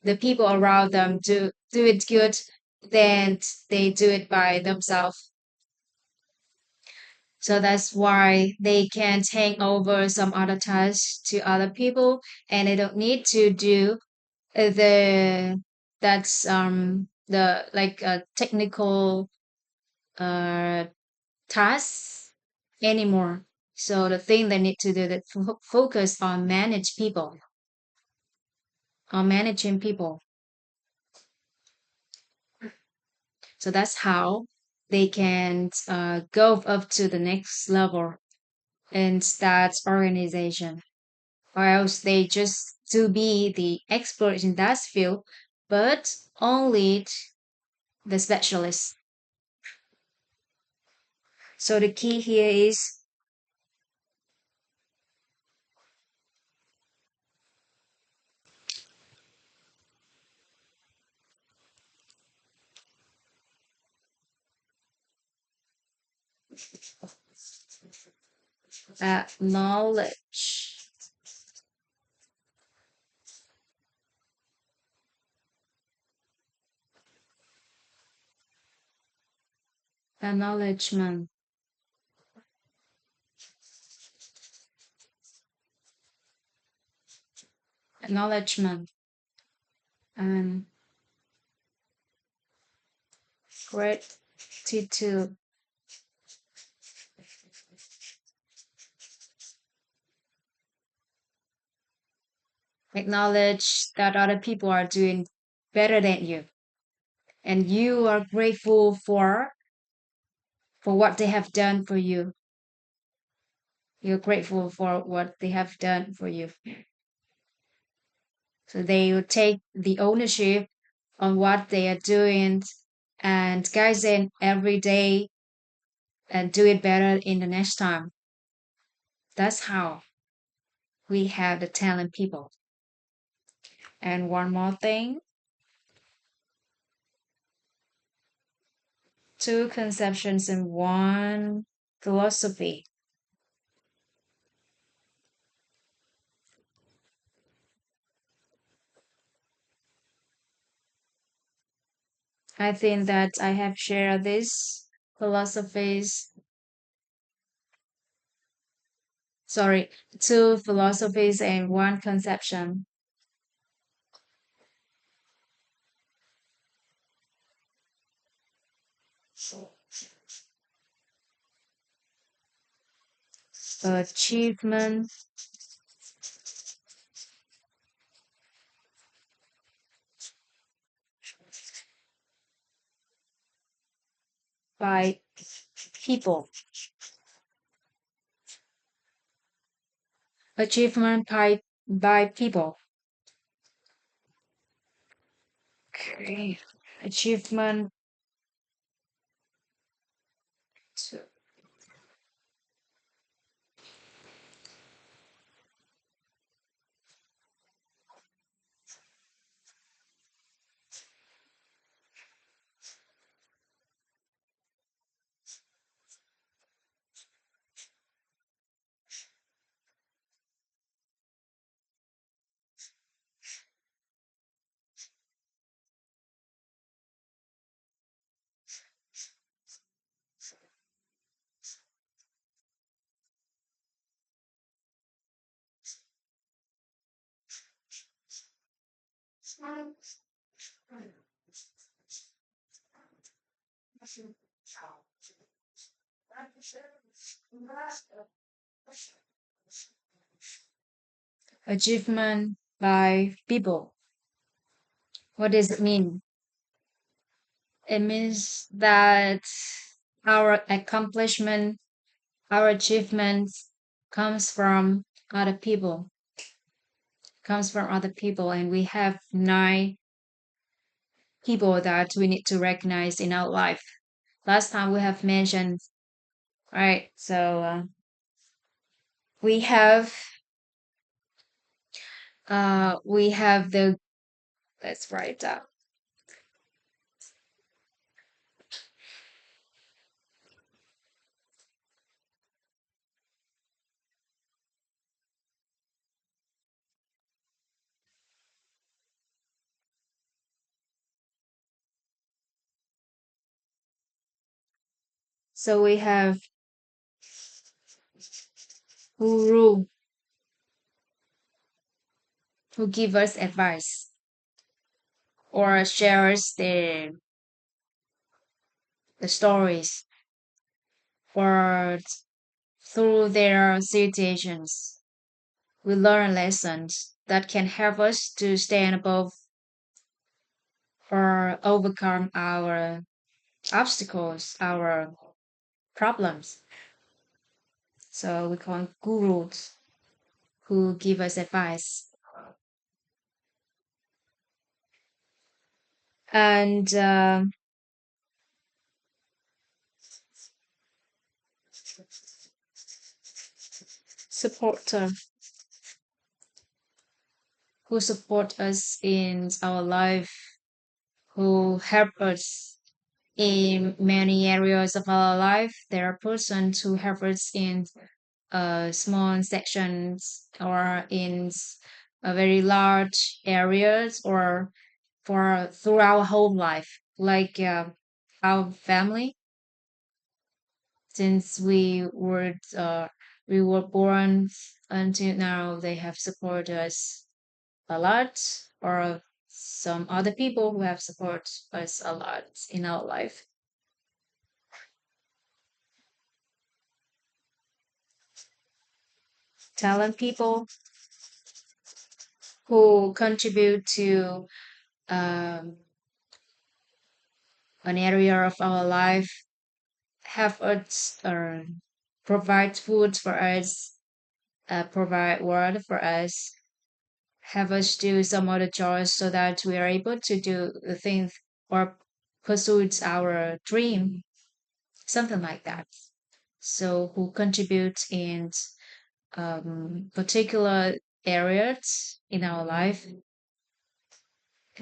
The people around them do it good, then they do it by themselves. So that's why they can take over some other tasks to other people, and they don't need to do the that's the technical uh tasks anymore. So the thing they need to do that focus on managing people. So that's how they can go up to the next level in that organization, or else they just to be the expert in that field, but only the specialist. So the key here is knowledge, acknowledgement, acknowledgement, and gratitude, acknowledge that other people are doing better than you, and you are grateful for what they have done for you. You're grateful for what they have done for you. So they will take the ownership on what they are doing and guys in every day and do it better in the next time. That's how we have the talent people. And one more thing, two conceptions in one philosophy. I think that I have shared these philosophies, sorry, two philosophies and one conception. Achievement by people. Achievement by people. Okay. Achievement. Achievement by people. What does it mean? It means that our accomplishment, our achievements comes from other people, and we have nine people that we need to recognize in our life. Last time we have mentioned, right? So we have we have the let's write it down. So we have guru who give us advice or shares the stories or through their situations. We learn lessons that can help us to stand above or overcome our obstacles, our problems. So we call gurus who give us advice. And supporter who support us in our life, who help us in many areas of our life. There are persons who help us in small sections or in very large areas or for through our whole life, like our family. Since we were born until now, they have supported us a lot, or some other people who have supported us a lot in our life. Talent people who contribute to um, an area of our life, have us provide food for us, provide water for us, have us do some other chores so that we are able to do the things or pursuit our dream, something like that. So who contribute in particular areas in our life,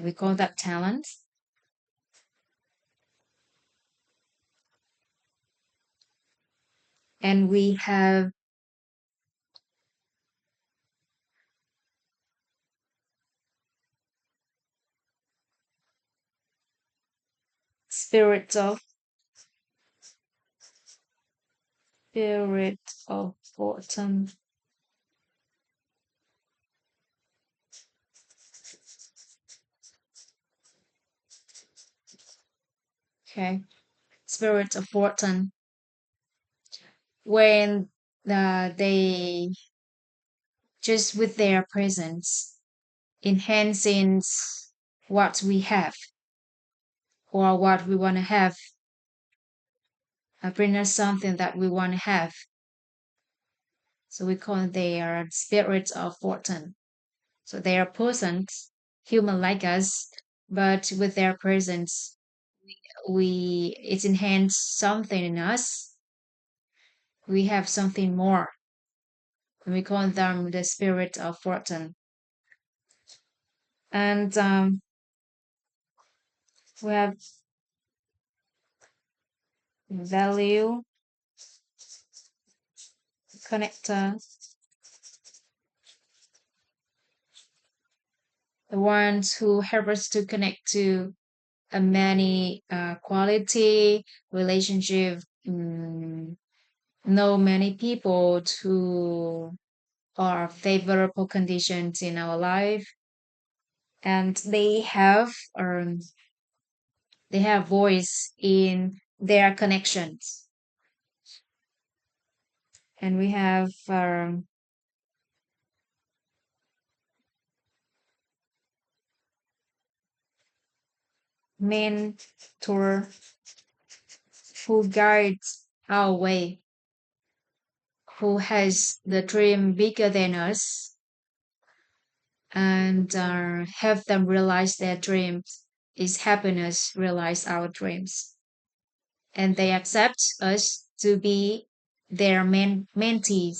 we call that talent. And we have spirit of spirit of autumn. Okay, spirit of autumn. When they just with their presence enhancing what we have or what we want to have, bring us something that we want to have. So we call it their spirits of fortune. So they are persons, human like us, but with their presence, we it enhance something in us. We have something more. And we call them the spirit of fortune. And we have value connector, the ones who help us to connect to a many quality relationship. Know many people who are favorable conditions in our life, and they have voice in their connections. And we have mentor who guides our way, who has the dream bigger than us, and help them realize their dreams is helping us realize our dreams. And they accept us their mentees,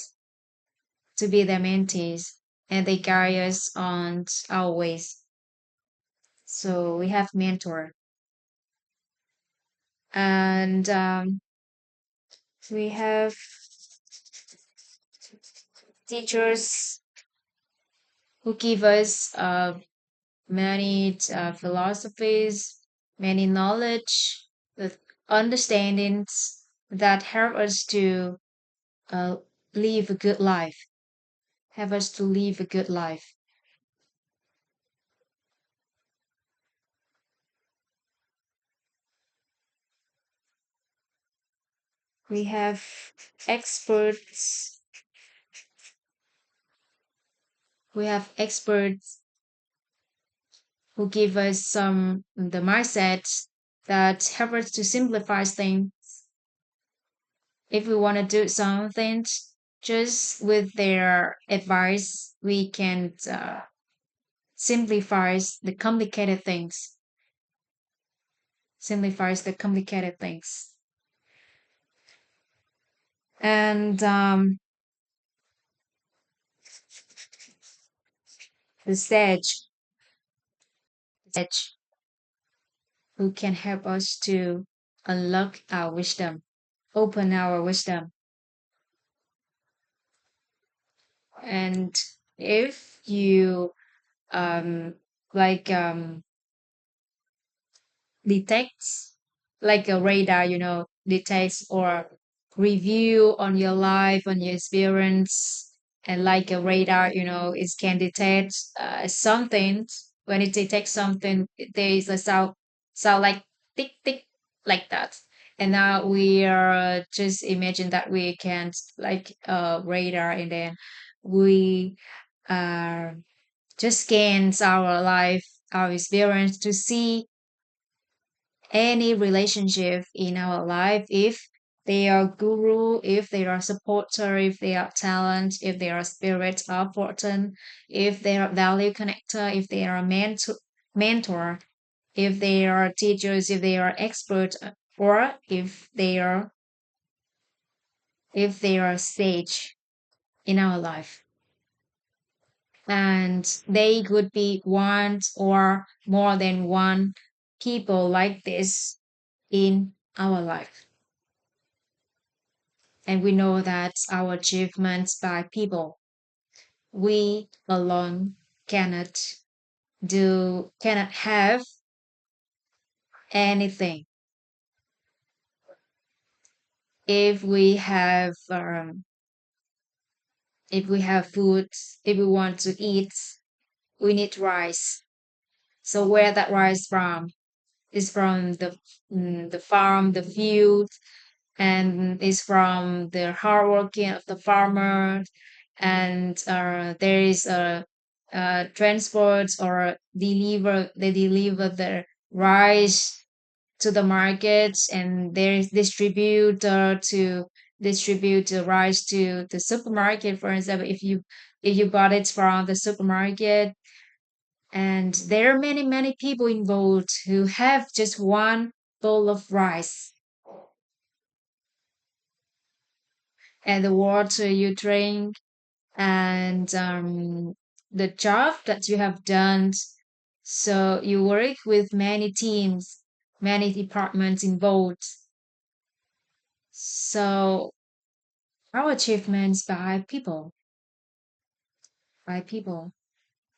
to be their mentees, and they guide us on our ways. So we have mentor, and we have teachers who give us many philosophies, many knowledge, the understandings that help us to uh, live a good life, help us to live a good life. We have experts. We have experts who give us some the mindset that help us to simplify things. If we want to do something, just with their advice, we can simplifies the complicated things. Simplifies the complicated things. And the sage who can help us to unlock our wisdom, open our wisdom. And if you um like detects like a radar, detects or review on your life, on your experience, and like a radar, it can detect something. When it detects something, there is a sound like tick tick like that. And now we are just imagine that we can like radar, and then we uh, just scans our life, our experience to see any relationship in our life if they are guru, if they are supporter, if they are talent, if they are spirit of fortune, if they are value connector, if they are mentor, if they are teachers, if they are expert, or if they are sage in our life. And they could be one or more than one people like this in our life. And we know that our achievements by people, we alone cannot have anything. If we have food, if we want to eat, we need rice. So where that rice from? Is from the farm, the field, and is from the hard working of the farmer. And there is a transport or deliver. They deliver the rice to the markets, and there is distributor to distribute the rice to the supermarket. For example, if you bought it from the supermarket, and there are many, many people involved who have just one bowl of rice, and the water you drink, and the job that you have done. So you work with many teams, many departments involved. So our achievements by people,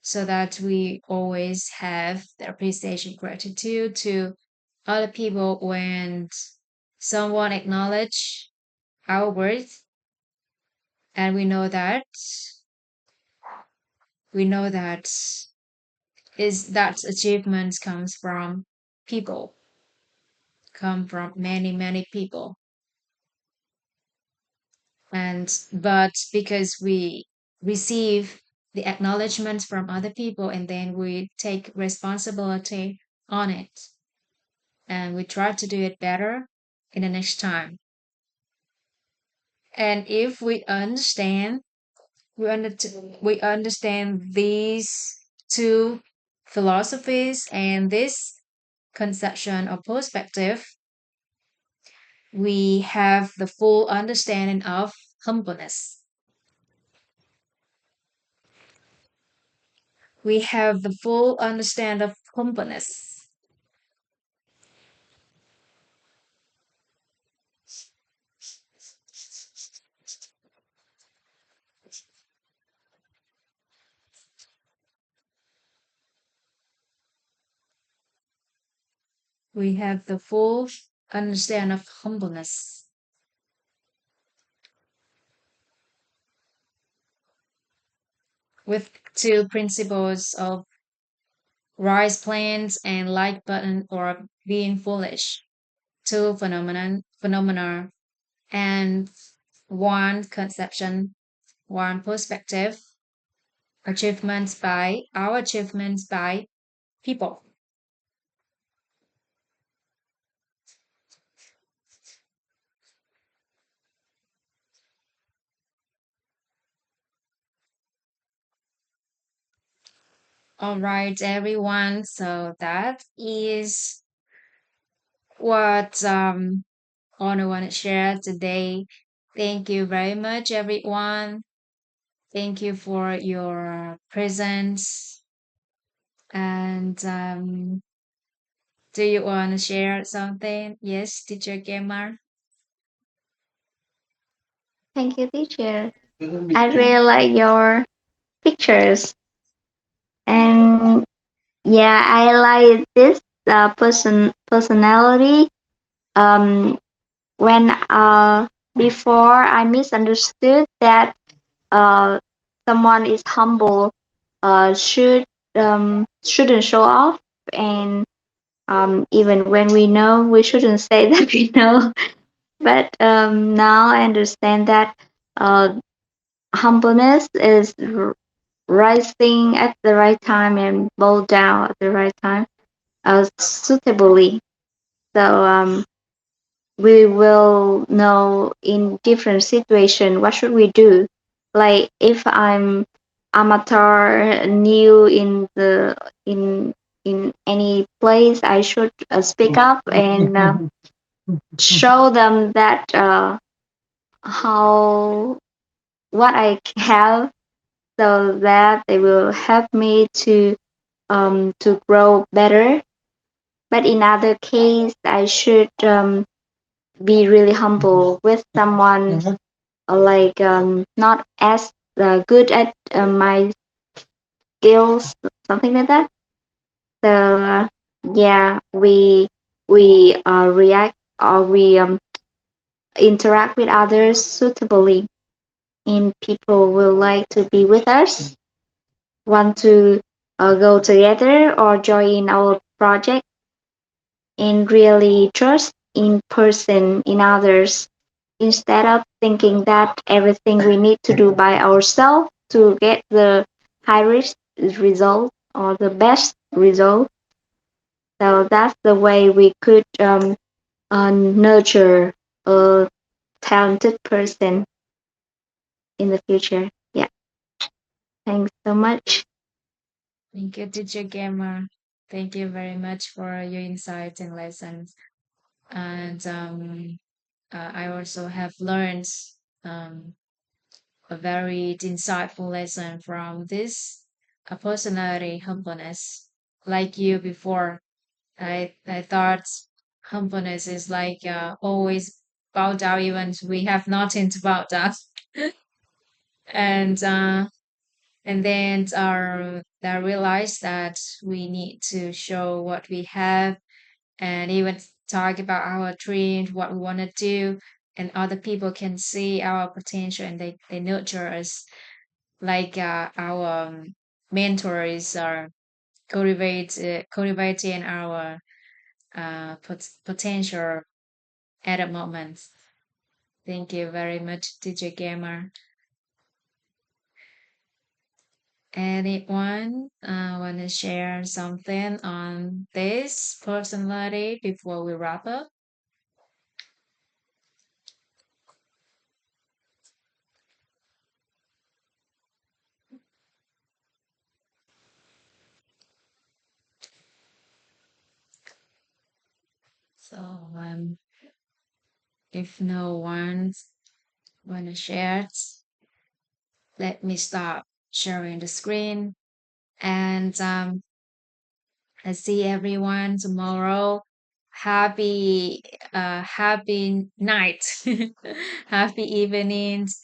so that we always have the appreciation, gratitude to other people when someone acknowledge our worth. And we know that is that achievements comes from people, come from many, many people. And but because we receive the acknowledgement from other people, and then we take responsibility on it, and we try to do it better in the next time. And if we understand these two philosophies and this conception or perspective, we have the full understanding of humbleness. We have the full understanding of humbleness. We have the full understanding of humbleness with two principles of rise plans and like button or being foolish, two phenomena, and one conception, one perspective, achievements by people. All right, everyone. So that is what I want to share today. Thank you very much, everyone. Thank you for your presence. And do you want to share something? Yes, teacher Gemar. Thank you, teacher. I really like your pictures, and yeah, I like this personality. Um, when before I misunderstood that uh someone is humble, shouldn't show off, and even when we know, we shouldn't say that we know. But now I understand that humbleness is rising at the right time and bow down at the right time, suitably. So we will know in different situation what should we do. Like if I'm amateur new in the in any place, I should speak up and show them that how what I have, so that they will help me to grow better. But in other case, I should be really humble with someone, like not as good at my skills, something like that. So yeah, we react, or we interact with others suitably, and people will like to be with us, want to go together or join our project, and really trust in person in others, instead of thinking that everything we need to do by ourselves to get the highest result or the best result. So that's the way we could nurture a talented person in the future. Yeah, thanks so much. Thank you, teacher Gamer. Thank you very much for your insights and lessons. And I also have learned um, a very insightful lesson from this personality humbleness. Like you before, I thought humbleness is like always bow down even we have nothing to bow down. and and then I realized that we need to show what we have and even talk about our dreams, what we want to do, and other people can see our potential and they nurture us like our mentors are cultivating our potential at the moment. Thank you very much, DJ Gamer. Anyone want to share something on this personality before we wrap up? So, if no one want to share, let me stop sharing the screen. And I see everyone tomorrow. Happy night, happy evenings.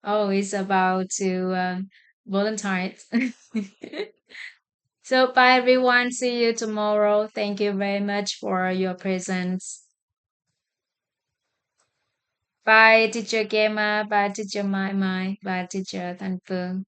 Oh, it's about to Valentine's. So bye everyone. See you tomorrow. Thank you very much for your presence. Bye teacher Gemma. Bye teacher Mai Mai. Bye teacher Thanh Phương.